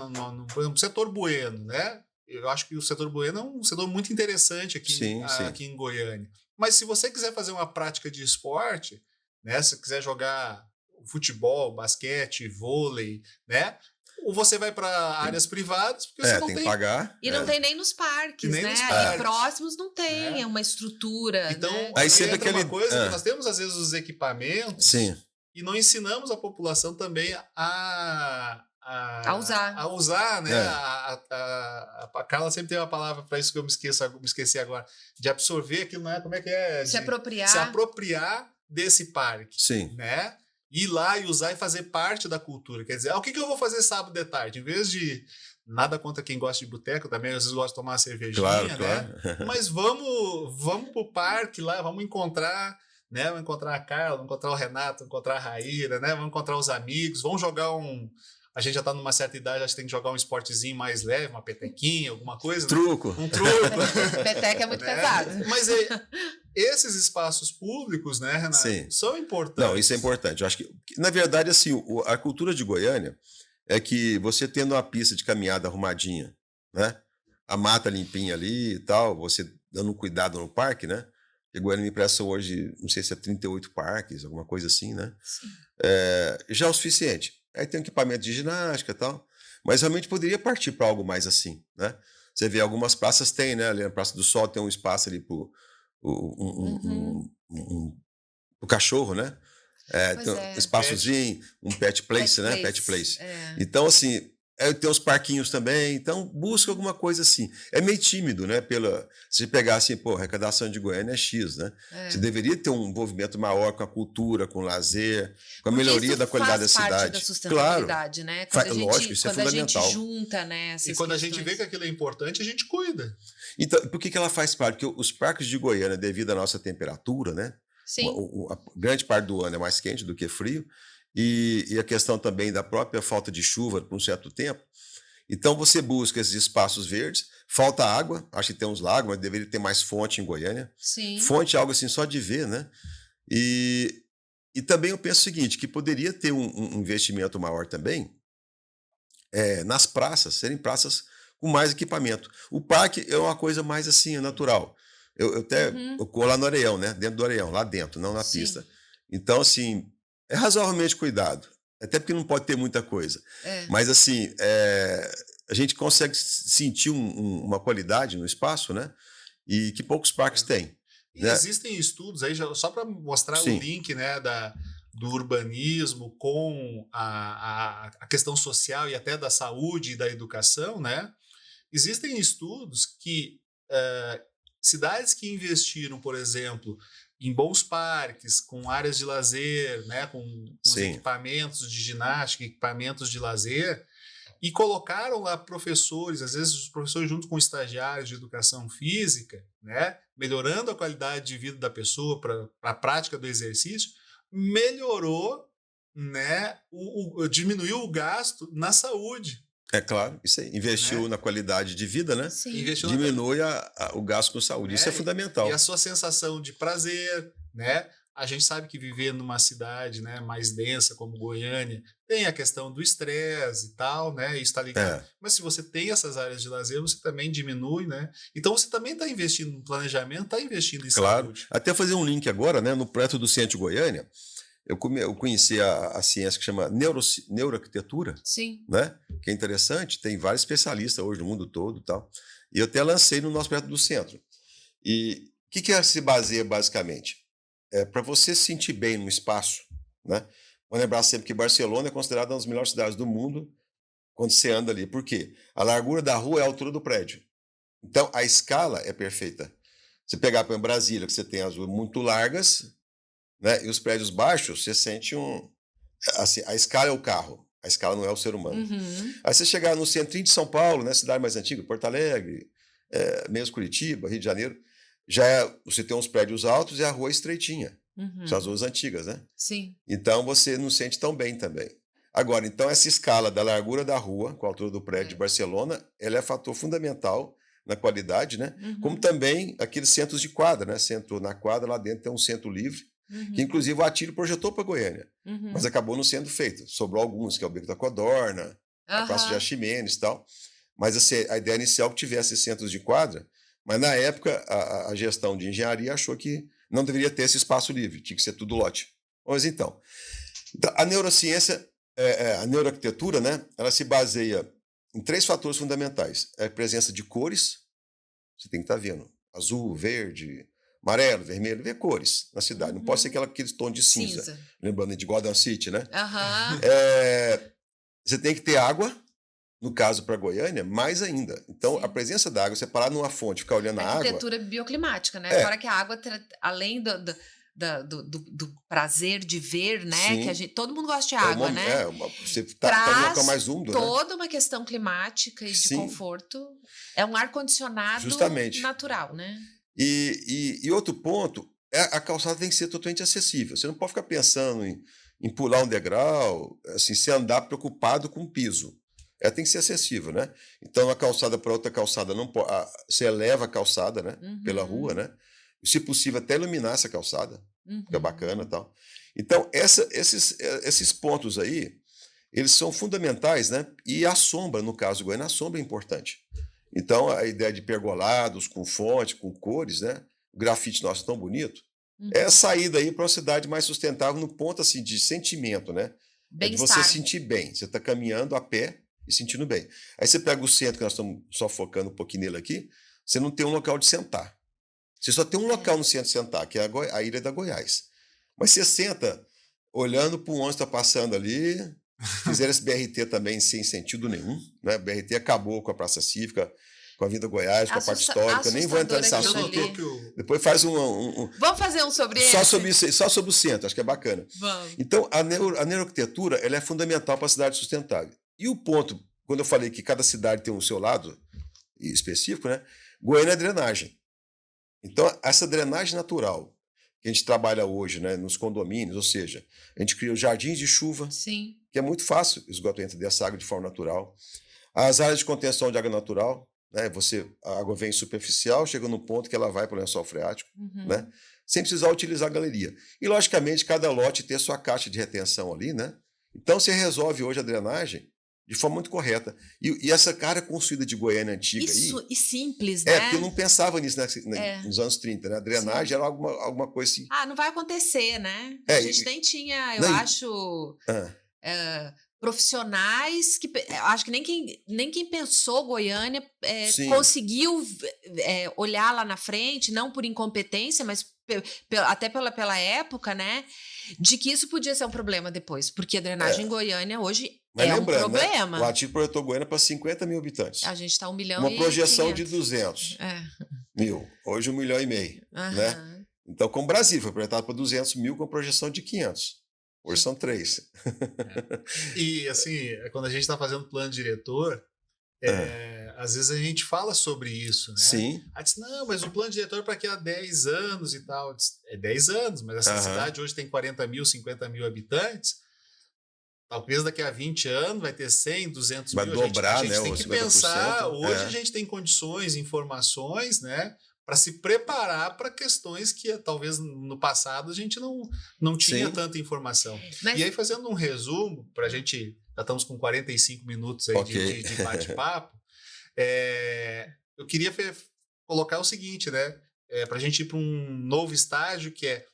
por exemplo, setor bueno, né? Eu acho que o setor bueno é um setor muito interessante aqui em Goiânia. Mas se você quiser fazer uma prática de esporte, né, se quiser jogar futebol, basquete, vôlei, né? Ou você vai para áreas privadas, porque você não tem que pagar. E não tem nem nos parques, nem né? nos Ali próximos não tem, é uma estrutura. Então, né? aí sempre entra aquele... uma coisa que nós temos, às vezes, os equipamentos. Sim. E não ensinamos a população também a usar, né? A Carla sempre tem uma palavra para isso que eu me esqueci agora, de absorver aquilo, né? Como é que é? Se apropriar. Se apropriar desse parque. Sim. Né? Ir lá e usar e fazer parte da cultura. Quer dizer, o que eu vou fazer sábado de tarde? Em vez de... Nada contra quem gosta de boteco também, às vezes gosta de tomar uma cervejinha, né? Claro. Mas vamos pro parque lá, vamos encontrar... Né? Vamos encontrar a Carla, vamos encontrar o Renato, vamos encontrar a Raíra, né? Vamos encontrar os amigos, vamos jogar a gente já está numa certa idade, acho que tem que jogar um esportezinho mais leve, uma petequinha, alguma coisa. Truco. Né? Um truco. Peteca é muito pesado. Mas esses espaços públicos, né, Renato, Sim. são importantes. Não, isso é importante. Eu acho que, na verdade, assim, a cultura de Goiânia é que você tendo uma pista de caminhada arrumadinha, né? A mata limpinha ali e tal, você dando um cuidado no parque, né? E Goiânia me empresta hoje, não sei se é 38 parques, alguma coisa assim, né? Sim. Já é o suficiente. Aí tem um equipamento de ginástica e tal, mas realmente poderia partir para algo mais assim, né? Você vê, algumas praças tem, né? Ali na Praça do Sol tem um espaço ali pro cachorro, né? Tem um espaçozinho, um pet place, né? Pet place. Então, assim, tem os parquinhos também, então busca alguma coisa assim. É meio tímido, né? Se pegar assim, a arrecadação de Goiânia é X, né? Você deveria ter um envolvimento maior com a cultura, com o lazer, com a melhoria da qualidade da cidade. Faz parte da sustentabilidade, claro. né? Lógico, isso é fundamental. A gente junta, né? E quando a gente vê que aquilo é importante, a gente cuida. Então, por que ela faz parte? Porque os parques de Goiânia, devido à nossa temperatura, né? Sim. A grande parte do ano é mais quente do que frio. E a questão também da própria falta de chuva por um certo tempo. Então, você busca esses espaços verdes. Falta água, acho que tem uns lagos, mas deveria ter mais fonte em Goiânia. Sim. Fonte é algo assim só de ver, né? E também eu penso o seguinte, que poderia ter um investimento maior também nas praças, serem praças com mais equipamento. O parque é uma coisa mais assim, natural. Eu corro lá no Areião, né? Dentro do Areião, lá dentro, não na pista. Então, assim... É razoavelmente cuidado, até porque não pode ter muita coisa. Mas, assim, a gente consegue sentir uma qualidade no espaço, né? E que poucos parques têm. Né? Existem estudos aí, só para mostrar o link, né, do urbanismo com a questão social e até da saúde e da educação, né? Existem estudos que cidades que investiram, por exemplo, em bons parques, com áreas de lazer, né, com os equipamentos de ginástica, equipamentos de lazer, e colocaram lá professores, às vezes os professores junto com estagiários de educação física, né, melhorando a qualidade de vida da pessoa para a prática do exercício, melhorou, né, diminuiu o gasto na saúde. É claro, isso aí. Investiu na qualidade de vida, né? Sim. Diminui o gasto com saúde. Isso é fundamental. E a sua sensação de prazer, né? A gente sabe que viver numa cidade, né, mais densa como Goiânia tem a questão do estresse e tal, né? Isso está ligado. É, Mas se você tem essas áreas de lazer, você também diminui, né? Então você também está investindo no planejamento, está investindo em claro. saúde. Até fazer um link agora, né? No projeto do Centro de Goiânia, eu conheci a ciência que chama neuroarquitetura, Sim. né? Que é interessante, tem vários especialistas hoje no mundo todo e tal. E eu até lancei no nosso projeto do centro. E o que ela se baseia basicamente? É para você se sentir bem num espaço, né? Vou lembrar sempre que Barcelona é considerada uma das melhores cidades do mundo quando você anda ali. Por quê? A largura da rua é a altura do prédio. Então, a escala é perfeita. Você pegar para Brasília, que você tem as ruas muito largas, né? E os prédios baixos, você sente um... Assim, a escala é o carro, a escala não é o ser humano. Uhum. Aí você chegar no centrinho de São Paulo, né, cidade mais antiga, Porto Alegre, mesmo Curitiba, Rio de Janeiro, você tem uns prédios altos e a rua é estreitinha. São as Uhum. ruas antigas, né? Sim. Então você não sente tão bem também. Agora, então essa escala da largura da rua, com a altura do prédio de Barcelona, ela é fator fundamental na qualidade, né? Como Uhum. também aqueles centros de quadra, né? Centro na quadra, lá dentro tem um centro livre, que Uhum. inclusive o Atílio projetou para Goiânia, mas Uhum. acabou não sendo feito. Sobrou alguns, que é o Beco da Codorna, a Praça de Aham. Aximenes e tal. Mas assim, a ideia inicial é que tivesse centros de quadra, mas na época a gestão de engenharia achou que não deveria ter esse espaço livre, tinha que ser tudo lote. Mas então a neurociência, a neuroarquitetura, né, ela se baseia em 3 fatores fundamentais. É a presença de cores, você tem que estar vendo, azul, verde, amarelo, vermelho, ver cores na cidade. Não pode ser Uhum. aquele tom de cinza, Cinza. lembrando de Gotham City, né? Aham. Você tem que ter água, no caso para Goiânia, mais ainda. Então, a Sim. presença da água, você parar numa fonte e ficar olhando a água, Arquitetura bioclimática, né? é, Fora que a água, além do prazer de ver, né? Que a sim, gente, todo mundo gosta de é água, né? você tá num local Traz mais úmido, né? toda uma questão climática e de Sim, conforto. É um ar-condicionado justamente. natural, né? E outro ponto, a calçada tem que ser totalmente acessível. Você não pode ficar pensando em pular um degrau, assim, se andar preocupado com o piso. Ela tem que ser acessível, né? Então, a calçada para outra calçada, não pode, você eleva a calçada, né? Pela rua, Uhum. né? E, se possível, até iluminar essa calçada. Fica bacana e Uhum. tal. Então, esses pontos aí, eles são fundamentais, né? E a sombra, no caso do Goiânia, a sombra é importante. Então, a ideia de pergolados, com fonte, com cores, né? O grafite nosso é tão bonito. É a Uhum. saída aí para uma cidade mais sustentável no ponto assim de sentimento, né? É de você Bem-estar. sentir bem. Você está caminhando a pé e sentindo bem. Aí você pega o centro, que nós estamos só focando um pouquinho nele aqui, você não tem um local de sentar. Você só tem um local no centro de sentar, que é a Ilha da Goiás. Mas você senta olhando para o ônibus que está passando ali. Fizeram esse BRT também sem sentido nenhum, né? O BRT acabou com a Praça Cívica, com a Vida Goiás, com a parte histórica. Nem vou entrar nesse Assustador assunto, aquilo porque ali. depois faz Vamos fazer um sobre só esse? sobre isso, só sobre o centro, acho que é bacana. Vamos. Então, a neuroarquitetura ela é fundamental para a cidade sustentável. E o ponto, quando eu falei que cada cidade tem o seu lado específico, né? Goiânia é drenagem. Então, essa drenagem natural que a gente trabalha hoje, né, nos condomínios, ou seja, a gente cria os jardins de chuva, Sim. que é muito fácil o esgotamento dessa água de forma natural. As áreas de contenção de água natural, né, a água vem superficial, chega no ponto que ela vai para o lençol freático, né, Uhum. sem precisar utilizar a galeria. E, logicamente, cada lote tem a sua caixa de retenção ali, né? Então, você resolve hoje a drenagem de forma muito correta. E essa cara construída de Goiânia antiga Isso, aí, e simples, porque eu né? não pensava nisso É, nos anos 30, né? A sim. drenagem era alguma coisa assim. Ah, não vai acontecer, né? A É, gente nem tinha, eu não, acho, profissionais que eu acho que nem quem pensou Goiânia sim, conseguiu olhar lá na frente, não por incompetência, mas até pela época, né? De que isso podia ser um problema depois, porque a drenagem em Goiânia hoje mas é um lembrando, né? O problema. Atílio projetou Goiânia para 50 mil habitantes. A gente está 1 milhão Uma e projeção de 500. 200 É. mil. Hoje 1,5 milhão, né? Aham. Então, como o Brasil foi projetado para 200 mil com projeção de 500. Hoje são 3. E assim, quando a gente está fazendo plano diretor, às vezes a gente fala sobre isso, né? Sim. Aí diz, não, mas o plano diretor é para daqui a 10 anos e tal. Diz, é 10 anos, mas essa cidade hoje tem 40 mil, 50 mil habitantes. Talvez daqui a 20 anos vai ter 100, 200 Vai mil. dobrar, a gente né? tem Os que 50%. pensar, hoje a gente tem condições, informações, né? para se preparar para questões que talvez no passado a gente não tinha Sim. tanta informação. Mas- E aí, fazendo um resumo, para a gente, já estamos com 45 minutos aí Ok. de bate-papo, eu queria colocar o seguinte, né? Para a gente ir para um novo estágio, que é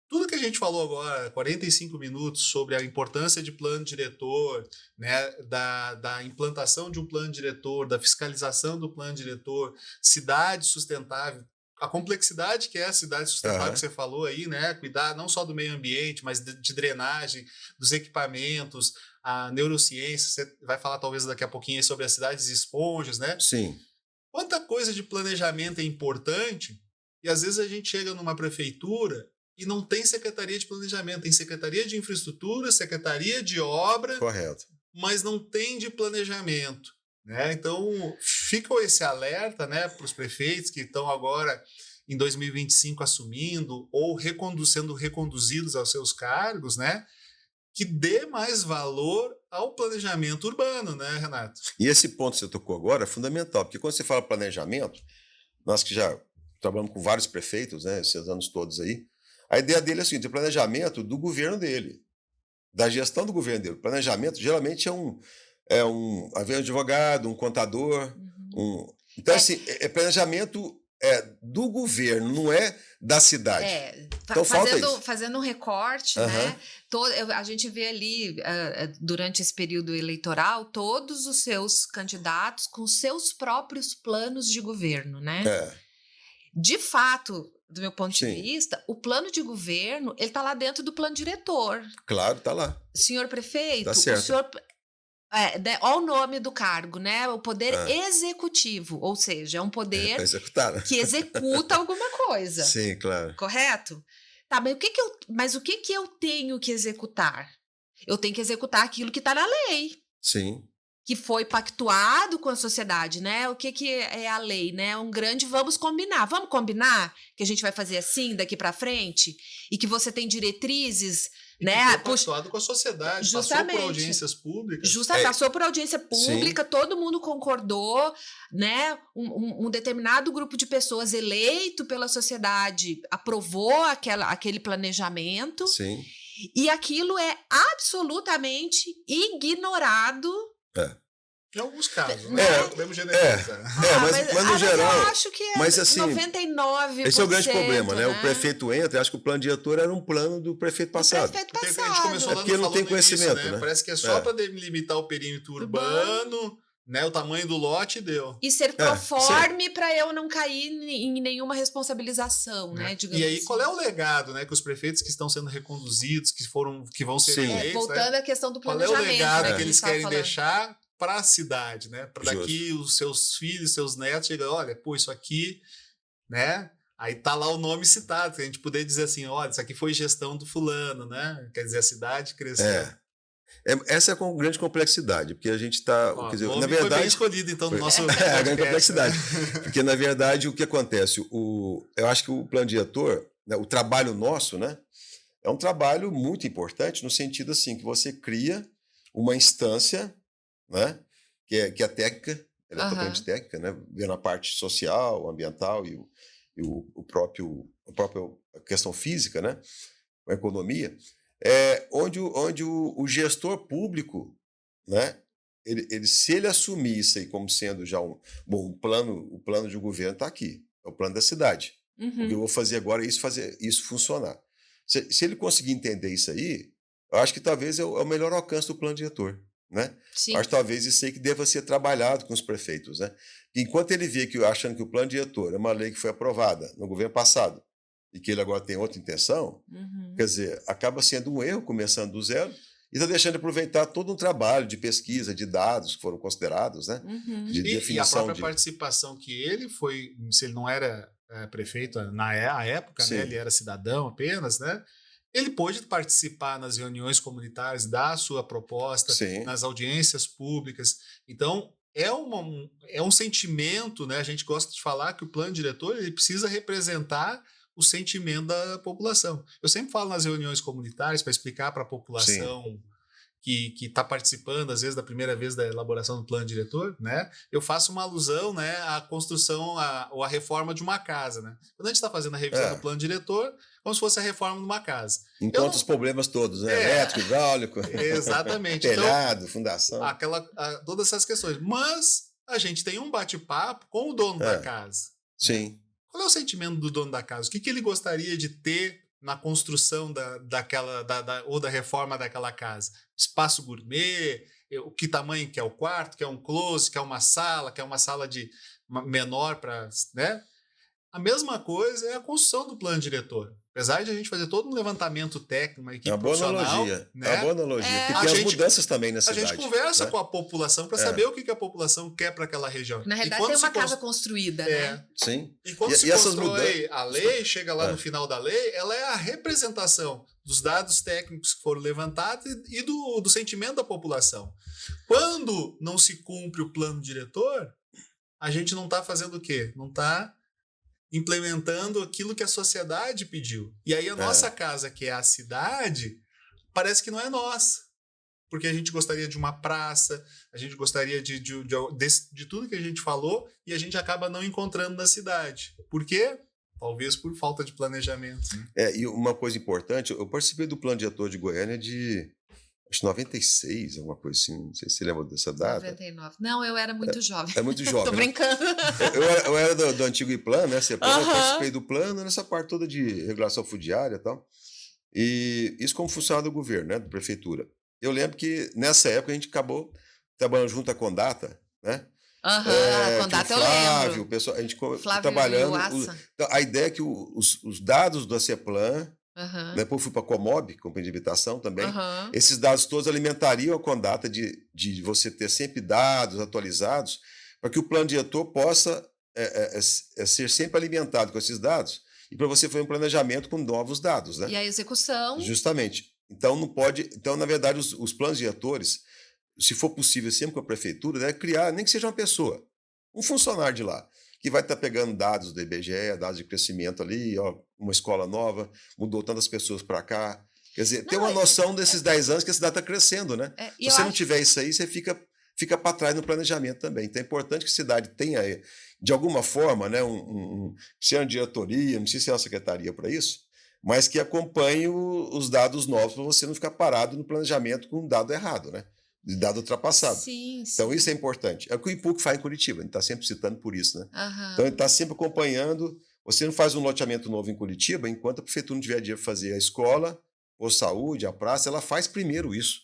tudo que a gente falou agora, 45 minutos, sobre a importância de plano diretor, né, da implantação de um plano diretor, da fiscalização do plano diretor, cidade sustentável, a complexidade que é a cidade sustentável que você falou aí, né, cuidar não só do meio ambiente, mas de drenagem, dos equipamentos, a neurociência, você vai falar talvez daqui a pouquinho aí sobre as cidades esponjas, né? Sim. Quanta coisa de planejamento é importante e às vezes a gente chega numa prefeitura e não tem secretaria de planejamento, tem secretaria de infraestrutura, secretaria de obra, Correto. mas não tem de planejamento, né? Então, fica esse alerta, né, para os prefeitos que estão agora em 2025 assumindo ou sendo reconduzidos aos seus cargos, né, que dê mais valor ao planejamento urbano, né, Renato? E esse ponto que você tocou agora é fundamental, porque quando você fala planejamento, nós que já trabalhamos com vários prefeitos, né, esses anos todos aí, a ideia dele é a seguinte: o planejamento do governo dele, da gestão do governo dele. O planejamento geralmente é um advogado, um contador, então assim, planejamento do governo, não é da cidade. Então falta isso. Fazendo um recorte, Aham. né? A gente vê ali, durante esse período eleitoral, todos os seus candidatos com seus próprios planos de governo, né? De fato, do meu ponto de Sim. vista, o plano de governo, ele está lá dentro do plano diretor. Claro, tá lá. Senhor prefeito, Tá certo. o senhor... olha o nome do cargo, né? O poder executivo, ou seja, é um poder Pra executar, né? que executa alguma coisa. Sim, claro. Correto? Tá, mas o que que eu tenho que executar? Eu tenho que executar aquilo que está na lei, Sim. que foi pactuado com a sociedade, né? O que que é a lei, né? Um grande vamos combinar. Vamos combinar que a gente vai fazer assim daqui para frente e que você tem diretrizes, E né? que foi pactuado com a sociedade, Justamente. passou por audiências públicas. Justamente, passou por audiência pública, Sim. todo mundo concordou, né? Um determinado grupo de pessoas eleito pela sociedade aprovou aquele planejamento. Sim. E aquilo é absolutamente ignorado. Em alguns casos, né? né? Podemos generalizar. Mas no geral. Eu acho que mas assim, 99%. Esse é o grande problema, né? O prefeito entra, acho que o plano diretor era um plano do prefeito passado. Porque a gente começou lá porque não tem conhecimento, né? Parece que é só para delimitar o perímetro urbano, né? O tamanho do lote deu. E ser conforme para eu não cair em nenhuma responsabilização, né? E aí, qual é o legado, né? Que os prefeitos que estão sendo reconduzidos, que vão ser eleitos, voltando à questão do planejamento. Qual é o legado né, que eles querem deixar para a cidade, né? Para daqui os seus filhos, seus netos chegam, olha, pô, isso aqui, né? Aí tá lá o nome citado, que a gente poder dizer assim, olha, isso aqui foi gestão do fulano, né? Quer dizer, a cidade cresceu. Essa é a grande complexidade, porque a gente está... Ó, quer dizer, nome na verdade, foi bem escolhido, então, no nosso a grande complexidade. Porque, na verdade, o que acontece? Eu acho que o plano diretor, né, o trabalho nosso, né? É um trabalho muito importante no sentido assim, que você cria uma instância, né, que é técnica, ela é totalmente técnica, né, vendo a parte social, ambiental e a própria questão física, né, a economia, onde o gestor público, né, se ele assumir isso aí como sendo já o plano de governo está aqui, é o plano da cidade. O que eu vou fazer agora é fazer isso funcionar. Se ele conseguir entender isso aí, eu acho que talvez é o melhor alcance do plano diretor. Né? Acho que talvez isso aí que deva ser trabalhado com os prefeitos. Né? Enquanto ele vê achando que o plano diretor é uma lei que foi aprovada no governo passado e que ele agora tem outra intenção, quer dizer, acaba sendo um erro começando do zero e está deixando de aproveitar todo um trabalho de pesquisa, de dados que foram considerados, né? De definição. E a própria participação que ele foi, se ele não era prefeito na época, né? Ele era cidadão apenas, né? Ele pôde participar nas reuniões comunitárias, dar a sua proposta, nas audiências públicas. Então, é um sentimento, né? A gente gosta de falar que o plano diretor ele precisa representar o sentimento da população. Eu sempre falo nas reuniões comunitárias para explicar para a população que está participando, às vezes, da primeira vez da elaboração do plano diretor, né? Eu faço uma alusão, né, à construção ou à reforma de uma casa, né? Quando a gente está fazendo a revisão do plano diretor, como se fosse a reforma de uma casa. Encontra os problemas todos, né? Elétrico, hidráulico, exatamente. telhado, fundação. Todas essas questões. Mas a gente tem um bate-papo com o dono da casa. Sim. Né? Qual é o sentimento do dono da casa? O que ele gostaria de ter na construção ou da reforma daquela casa? Espaço gourmet, que tamanho que é o quarto, que é um closet, que é uma sala menor para, né? A mesma coisa é a construção do plano diretor. Apesar de a gente fazer todo um levantamento técnico, uma equipe profissional... É uma boa analogia. Porque tem as mudanças também na cidade. A gente conversa com a população para saber o que a população quer para aquela região. Na realidade, tem uma casa construída, né? Sim. E quando se constrói a lei, chega lá no final da lei, ela é a representação dos dados técnicos que foram levantados e do sentimento da população. Quando não se cumpre o plano diretor, a gente não está fazendo o quê? Não está implementando aquilo que a sociedade pediu. E aí a nossa casa, que é a cidade, parece que não é nossa. Porque a gente gostaria de uma praça, a gente gostaria de tudo que a gente falou e a gente acaba não encontrando na cidade. Por quê? Talvez por falta de planejamento. Né? E uma coisa importante, eu participei do plano diretor de Goiânia acho que 96, alguma coisa assim, não sei se você lembra dessa data. 99. Não, eu era muito jovem. É muito jovem. Tô brincando. Eu era do antigo IPLAN, né? Eu participei do plano, nessa parte toda de regulação fundiária e tal. E isso como funcionário do governo, né? Da prefeitura. Eu lembro que nessa época a gente acabou trabalhando junto à Condata, né? A Condata eu lembro. O pessoal, a gente Flávio trabalhando. A ideia é que os dados do ACEPLAN, depois fui para a Comob, Companhia de Habitação também. Esses dados todos alimentariam a Condata de você ter sempre dados atualizados para que o plano diretor possa ser sempre alimentado com esses dados e para você fazer um planejamento com novos dados. Né? E a execução. Justamente. Então, não pode. Então, na verdade, os planos diretores, se for possível, sempre com a prefeitura, deve criar, nem que seja uma pessoa, um funcionário de lá, que vai estar pegando dados do IBGE, dados de crescimento ali, uma escola nova, mudou tantas pessoas para cá. Quer dizer, ter uma noção desses 10 anos que a cidade está crescendo, né? Se você não tiver isso aí, você fica para trás no planejamento também. Então é importante que a cidade tenha, de alguma forma, né, seja uma diretoria, não sei se é uma secretaria para isso, mas que acompanhe os dados novos para você não ficar parado no planejamento com um dado errado, né? De dado ultrapassado. Sim. Então, isso é importante. É o que o IPUC faz em Curitiba, a gente está sempre citando por isso, né? Então, ele está sempre acompanhando. Você não faz um loteamento novo em Curitiba enquanto a prefeitura não tiver dinheiro para fazer a escola, ou saúde, a praça, ela faz primeiro isso.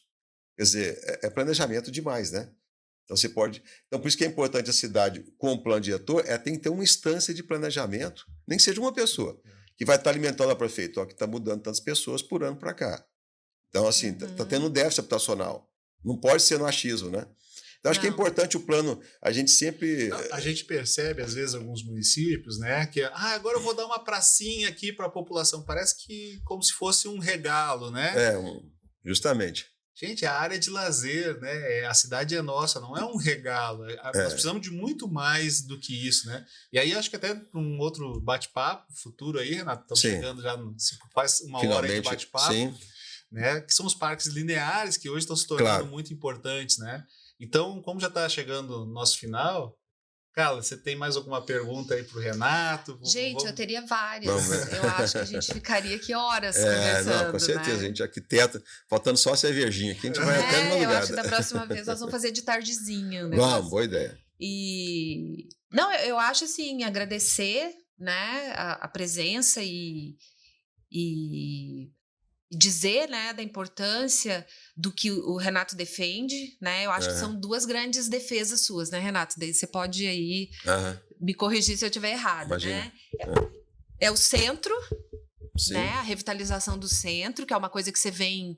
Quer dizer, é planejamento demais, né? Então, você pode. Então, por isso que é importante a cidade, com o plano diretor, tem que ter uma instância de planejamento, nem que seja uma pessoa, que vai estar alimentando a prefeitura, que está mudando tantas pessoas por ano para cá. Então, assim, está tendo um déficit habitacional. Não pode ser no achismo, né? Então, acho que é importante o plano, a gente sempre... A gente percebe, às vezes, alguns municípios, né, que agora eu vou dar uma pracinha aqui para a população. Parece que como se fosse um regalo, né? Justamente. Gente, a área de lazer, né? A cidade é nossa, não é um regalo. Nós precisamos de muito mais do que isso, né? E aí, acho que até para um outro bate-papo futuro aí, Renato, estamos chegando já quase uma hora aí de bate-papo. Sim. Né, que são os parques lineares que hoje estão se tornando muito importantes, né? Então, como já está chegando o nosso final, Carla, você tem mais alguma pergunta aí para o Renato? Gente, eu teria várias. Eu acho que a gente ficaria aqui horas conversando. Não, com certeza, né? A gente arquiteta, faltando só a cervejinha aqui, a gente vai até numa Eu madrugada. acho que da próxima vez nós vamos fazer de tardezinha. Né? Vamos, boa ideia. Não, eu acho assim, agradecer, né, a presença e dizer, né, da importância do que o Renato defende, né? Eu acho que são duas grandes defesas suas, né, Renato? Daí você pode aí me corrigir se eu estiver errado, né? É o centro, né? A revitalização do centro, que é uma coisa que você vem...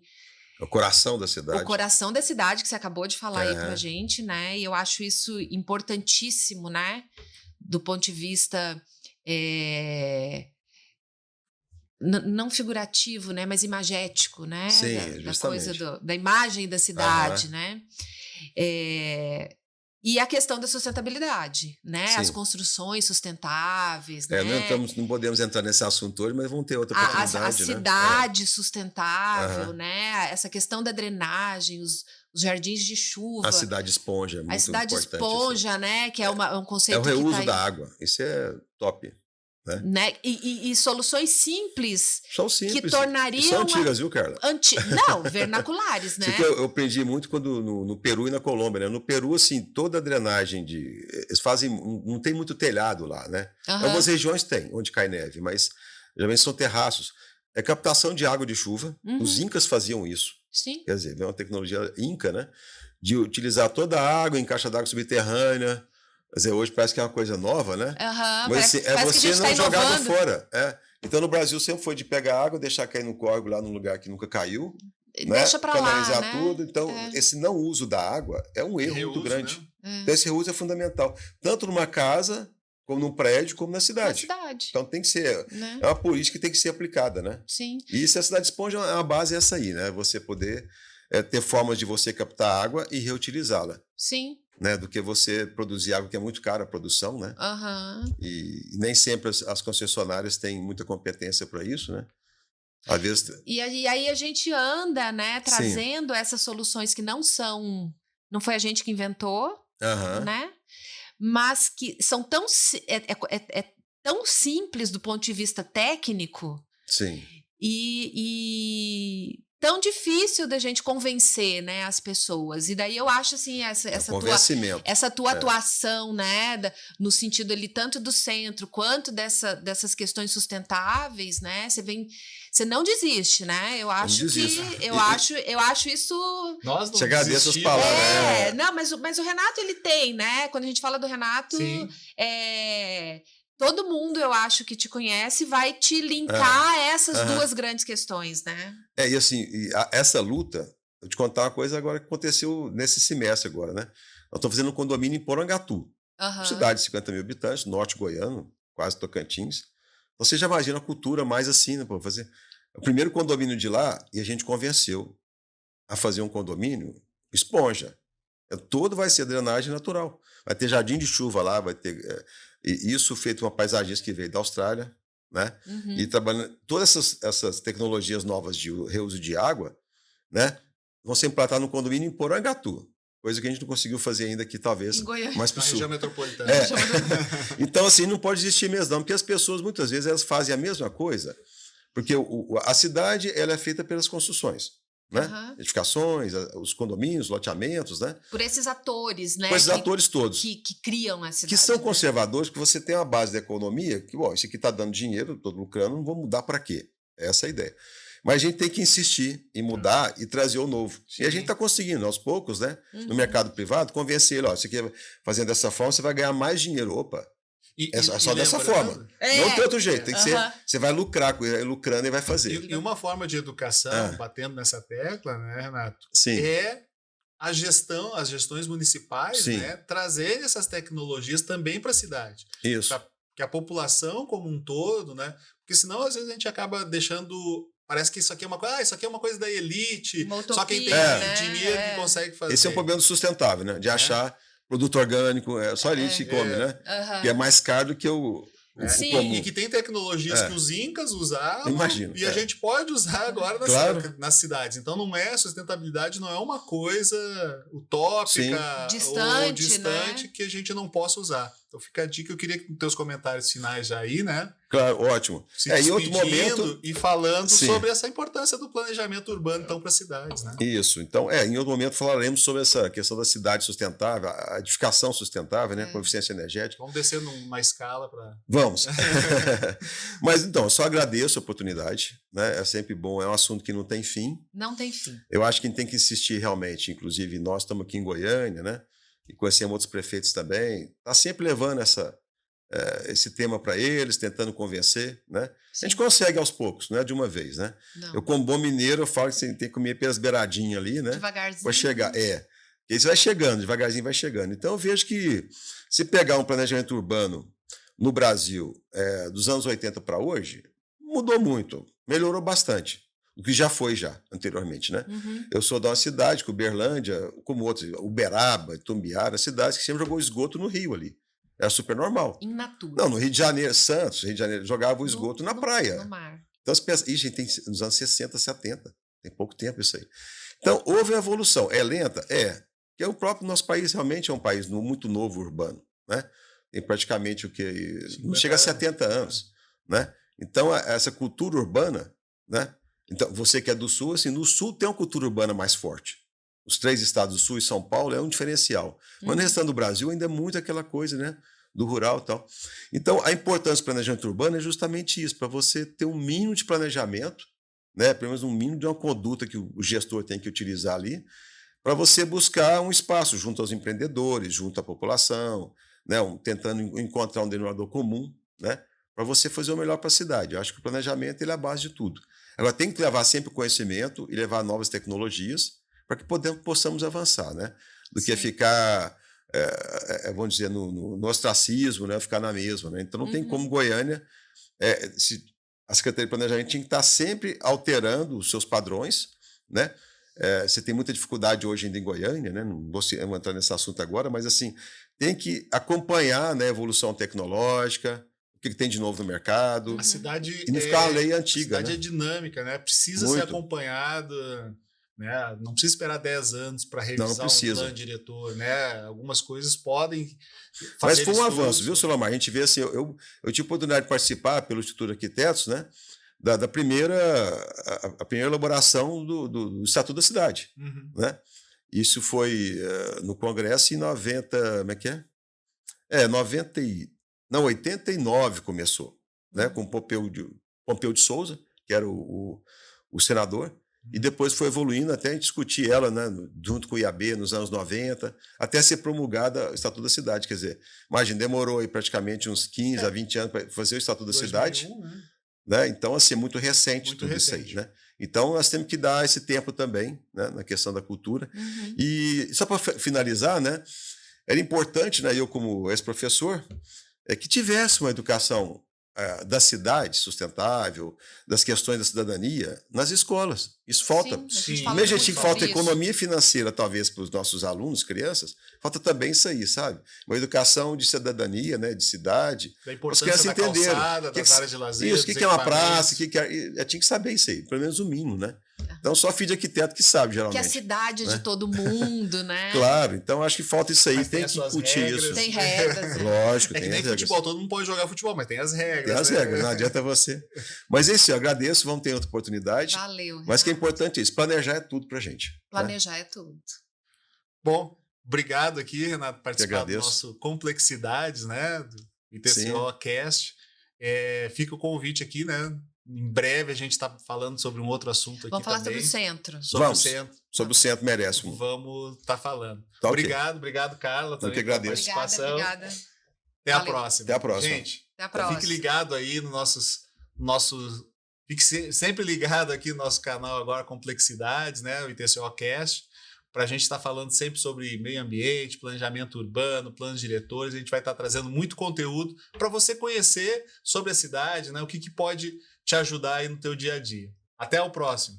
O coração da cidade. O coração da cidade, que você acabou de falar aí pra gente, né? E eu acho isso importantíssimo, né? Do ponto de vista... não figurativo, né, mas imagético, né? Sim, da coisa da imagem da cidade, né? E a questão da sustentabilidade, né? As Sim. construções sustentáveis, né? Não podemos entrar nesse assunto hoje, mas vamos ter outra A oportunidade, né? cidade sustentável, Aham. né? Essa questão da drenagem, os jardins de chuva. A cidade esponja é muito A cidade importante. esponja, né? Que é um É conceito o reuso que tá da aí, água. Isso é top, né? né? E soluções simples São simples. que E são tornariam antigas, viu, Carla? não, vernaculares, né? Isso que eu aprendi muito quando no Peru e na Colômbia, né? No Peru, assim, toda a drenagem eles fazem. Não tem muito telhado lá, né? Aham. Algumas regiões tem, onde cai neve, mas geralmente são terraços. É captação de água de chuva. Uhum. Os incas faziam isso. Sim. Quer dizer, é uma tecnologia inca, né? De utilizar toda a água em caixa d'água subterrânea. Quer dizer, hoje parece que é uma coisa nova, né? Aham, Mas assim, parece que a você gente não tá jogar água inovando. fora. Então, no Brasil, sempre foi de pegar água, deixar cair no córrego lá num lugar que nunca caiu, né? Deixa pra lá, Canalizar né? tudo. Então, É. esse não uso da água é um erro Reuso, muito grande. né? Então, esse reuso é fundamental, tanto numa casa, como num prédio, como na Na cidade. cidade, Então, tem que ser. né? É uma política que tem que ser aplicada, né? Sim. E se a cidade esponja, a base é essa aí, né? Você poder ter formas de você captar água e reutilizá-la, Sim. né? Do que você produzir água, que é muito cara a produção, né? Aham. E nem sempre as concessionárias têm muita competência para isso, né? Às vezes. E aí a gente anda, né, Sim. trazendo essas soluções que não foi a gente que inventou, Aham. né? Mas que são é tão simples do ponto de vista técnico Sim. e tão difícil da gente convencer, né, as pessoas. E daí eu acho assim Convencimento. essa tua atuação, né, no sentido ali tanto do centro quanto dessas questões sustentáveis, né? Você não desiste, né? Eu acho desisto. que eu acho isso. Nós não Te agradeço as desistimos. palavras. Não, mas o Renato ele tem, né? Quando a gente fala do Renato, Sim. todo mundo, eu acho, que te conhece vai te linkar a essas duas grandes questões, né? E assim, essa luta, vou te contar uma coisa agora que aconteceu nesse semestre agora, né? Eu estou fazendo um condomínio em Porangatu, Aham. cidade de 50 mil habitantes, norte goiano, quase Tocantins. Você já imagina a cultura mais assim, né? Para fazer o primeiro condomínio de lá, e a gente convenceu a fazer um condomínio esponja. Todo vai ser drenagem natural. Vai ter jardim de chuva lá, vai ter. E isso feito uma paisagista que veio da Austrália, né? Uhum. E trabalhando. Todas essas tecnologias novas de reuso de água, né? Vão ser implantadas no condomínio em Porangatu. Coisa que a gente não conseguiu fazer ainda aqui, talvez. Em Goiânia. Mais para o Na sul. região metropolitana. Então, assim, não pode existir mesmo, não, porque as pessoas, muitas vezes, elas fazem a mesma coisa, porque a cidade ela é feita pelas construções, né? Aham. Edificações, os condomínios, loteamentos, né? Por esses atores, né? Com esses atores todos, que criam a cidade. que são né? conservadores, que você tem uma base da economia, que, bom, isso aqui está dando dinheiro, estou lucrando, não vou mudar para quê? Essa é a ideia. Mas a gente tem que insistir em mudar e trazer o novo. Sim. E a gente está conseguindo, aos poucos, né? Uhum. No mercado privado, convencer ele, ó, você quer fazendo dessa forma, você vai ganhar mais dinheiro. Opa, é só dessa forma. Não tem outro jeito, tem que ser. Você vai lucrar, lucrando e vai fazer. E uma forma de educação, batendo nessa tecla, né, Renato? Sim. É a gestão, as gestões municipais, Sim. né, trazerem essas tecnologias também para a cidade. Isso. Pra que a população como um todo, né? Porque senão, às vezes, a gente acaba deixando. Parece que isso aqui é uma coisa. Isso aqui é uma coisa da elite. Uma utopia, só quem tem né? dinheiro que consegue fazer. Esse é um problema do sustentável, né? De achar produto orgânico, só a elite que come, né? Aham. Que é mais caro do que o Sim. comum. E que tem tecnologias que os incas usavam. Imagino, e a gente pode usar agora nas cidades. Então sustentabilidade não é uma coisa utópica Distante, ou distante, né? que a gente não possa usar. Então fica a dica, eu queria que nos teus comentários finais já aí, né? Claro, ótimo. Se Em outro despedindo momento. e falando Sim. sobre essa importância do planejamento urbano então para as cidades, né? Isso. Então, em outro momento falaremos sobre essa questão da cidade sustentável, a edificação sustentável, né? Com eficiência energética. Vamos descer numa escala para. Vamos. Mas então, eu só agradeço a oportunidade, né? É sempre bom, é um assunto que não tem fim. Não tem fim. Eu acho que a gente tem que insistir realmente, inclusive nós estamos aqui em Goiânia, né? E conhecemos outros prefeitos também. Está sempre levando esse tema para eles, tentando convencer, né? Sim. A gente consegue aos poucos, não é de uma vez, né? Não. Eu, como bom mineiro, eu falo que você tem que comer pelas beiradinhas ali, né? Devagarzinho. Para chegar. Porque isso vai chegando, devagarzinho vai chegando. Então eu vejo que se pegar um planejamento urbano no Brasil dos anos 80 para hoje, mudou muito, melhorou bastante. o que já foi anteriormente, né? Eu sou de uma cidade, que Uberlândia, como outros, Uberaba, Tumbiara, cidades que sempre jogou esgoto no rio ali. Era super normal. In natura. Não, no Rio de Janeiro, Santos, Rio de Janeiro, jogava o esgoto na praia. No mar. Então as pessoas, gente, tem nos anos 60, 70, tem pouco tempo isso aí. Então, houve uma evolução. É lenta? É. Porque o próprio nosso país realmente é um país muito novo, urbano, né? Tem praticamente o que não chega a 70 anos, né? Então, essa cultura urbana, né? Então, você que é do Sul, assim, no Sul tem uma cultura urbana mais forte. Os 3 estados do Sul e São Paulo é um diferencial. Mas no restante do Brasil ainda é muito aquela coisa, né? Do rural e tal. Então, a importância do planejamento urbano é justamente isso, para você ter um mínimo de planejamento, né? Pelo menos um mínimo de uma conduta que o gestor tem que utilizar ali, para você buscar um espaço junto aos empreendedores, junto à população, né? Tentando encontrar um denominador comum, né? Para você fazer o melhor para a cidade. Eu acho que o planejamento ele é a base de tudo. Agora, tem que levar sempre conhecimento e levar novas tecnologias para que possamos avançar, né? Do que ficar, vamos dizer, no ostracismo, né? Ficar na mesma, né? Então, não tem como Goiânia... a Secretaria de Planejamento tinha que estar sempre alterando os seus padrões, né? Você tem muita dificuldade hoje ainda em Goiânia, né? Não vou entrar nesse assunto agora, mas assim, tem que acompanhar, né, a evolução tecnológica, o que tem de novo no mercado. A cidade e não ficar uma lei antiga. A cidade né? é dinâmica, né? Precisa ser acompanhada, né? Não precisa esperar 10 anos para revisar um plano diretor, né? Algumas coisas podem fazer. Mas foi um avanço, viu, Solomar? A gente vê assim, eu tive a oportunidade de participar pelo Instituto de Arquitetos, né? Da primeira elaboração do Estatuto da Cidade, né? Isso foi no Congresso em 90, como é que é? 89 começou, né? Com Pompeu de Souza, que era o senador, e depois foi evoluindo até a gente discutir ela, né, junto com o IAB nos anos 90, até ser promulgada o Estatuto da Cidade. Quer dizer, imagina, demorou aí praticamente uns 15 a 20 anos para fazer o Estatuto 2001, da Cidade. Né? Então, assim, é muito recente tudo isso aí. Né? Então, nós temos que dar esse tempo também, né, na questão da cultura. E só para finalizar, né, era importante, né, eu como ex-professor, que tivesse uma educação da cidade sustentável, das questões da cidadania nas escolas. Isso falta. Mesmo a gente falta economia financeira, talvez, para os nossos alunos, crianças, falta também isso aí, sabe? Uma educação de cidadania, né, de cidade. Da importância da calçada, das áreas de lazer. Isso, o que é uma praça, tinha que saber isso aí, pelo menos o mínimo, né? Então, só filho de arquiteto que sabe, geralmente. Que a cidade é de todo mundo, né? Claro, então acho que falta isso aí, mas tem que discutir isso. Tem regras. Lógico, tem tem que nem futebol, todo mundo pode jogar futebol, mas tem as regras. Tem as regras, não adianta você. Mas é isso, eu agradeço, vamos ter outra oportunidade. Valeu. Mas que é importante isso, planejar é tudo pra gente. Planejar é tudo. Bom, obrigado aqui, Renato, por participar do nosso Complexidades, né? Do ITCO Cast. Fica o convite aqui, né? Em breve a gente está falando sobre um outro assunto aqui. Vamos falar também. sobre o centro. Sobre o centro merece. Vamos estar falando. Tá, obrigado, Carla. Eu que agradeço. Obrigada. Até a próxima. Até a próxima. Gente, até a próxima. Fique ligado aí no Fique sempre ligado aqui no nosso canal agora, Complexidades, né? O ITCO Cast, para a gente estar falando sempre sobre meio ambiente, planejamento urbano, planos diretores. A gente vai estar trazendo muito conteúdo para você conhecer sobre a cidade, né? O que pode te ajudar aí no teu dia a dia. Até o próximo.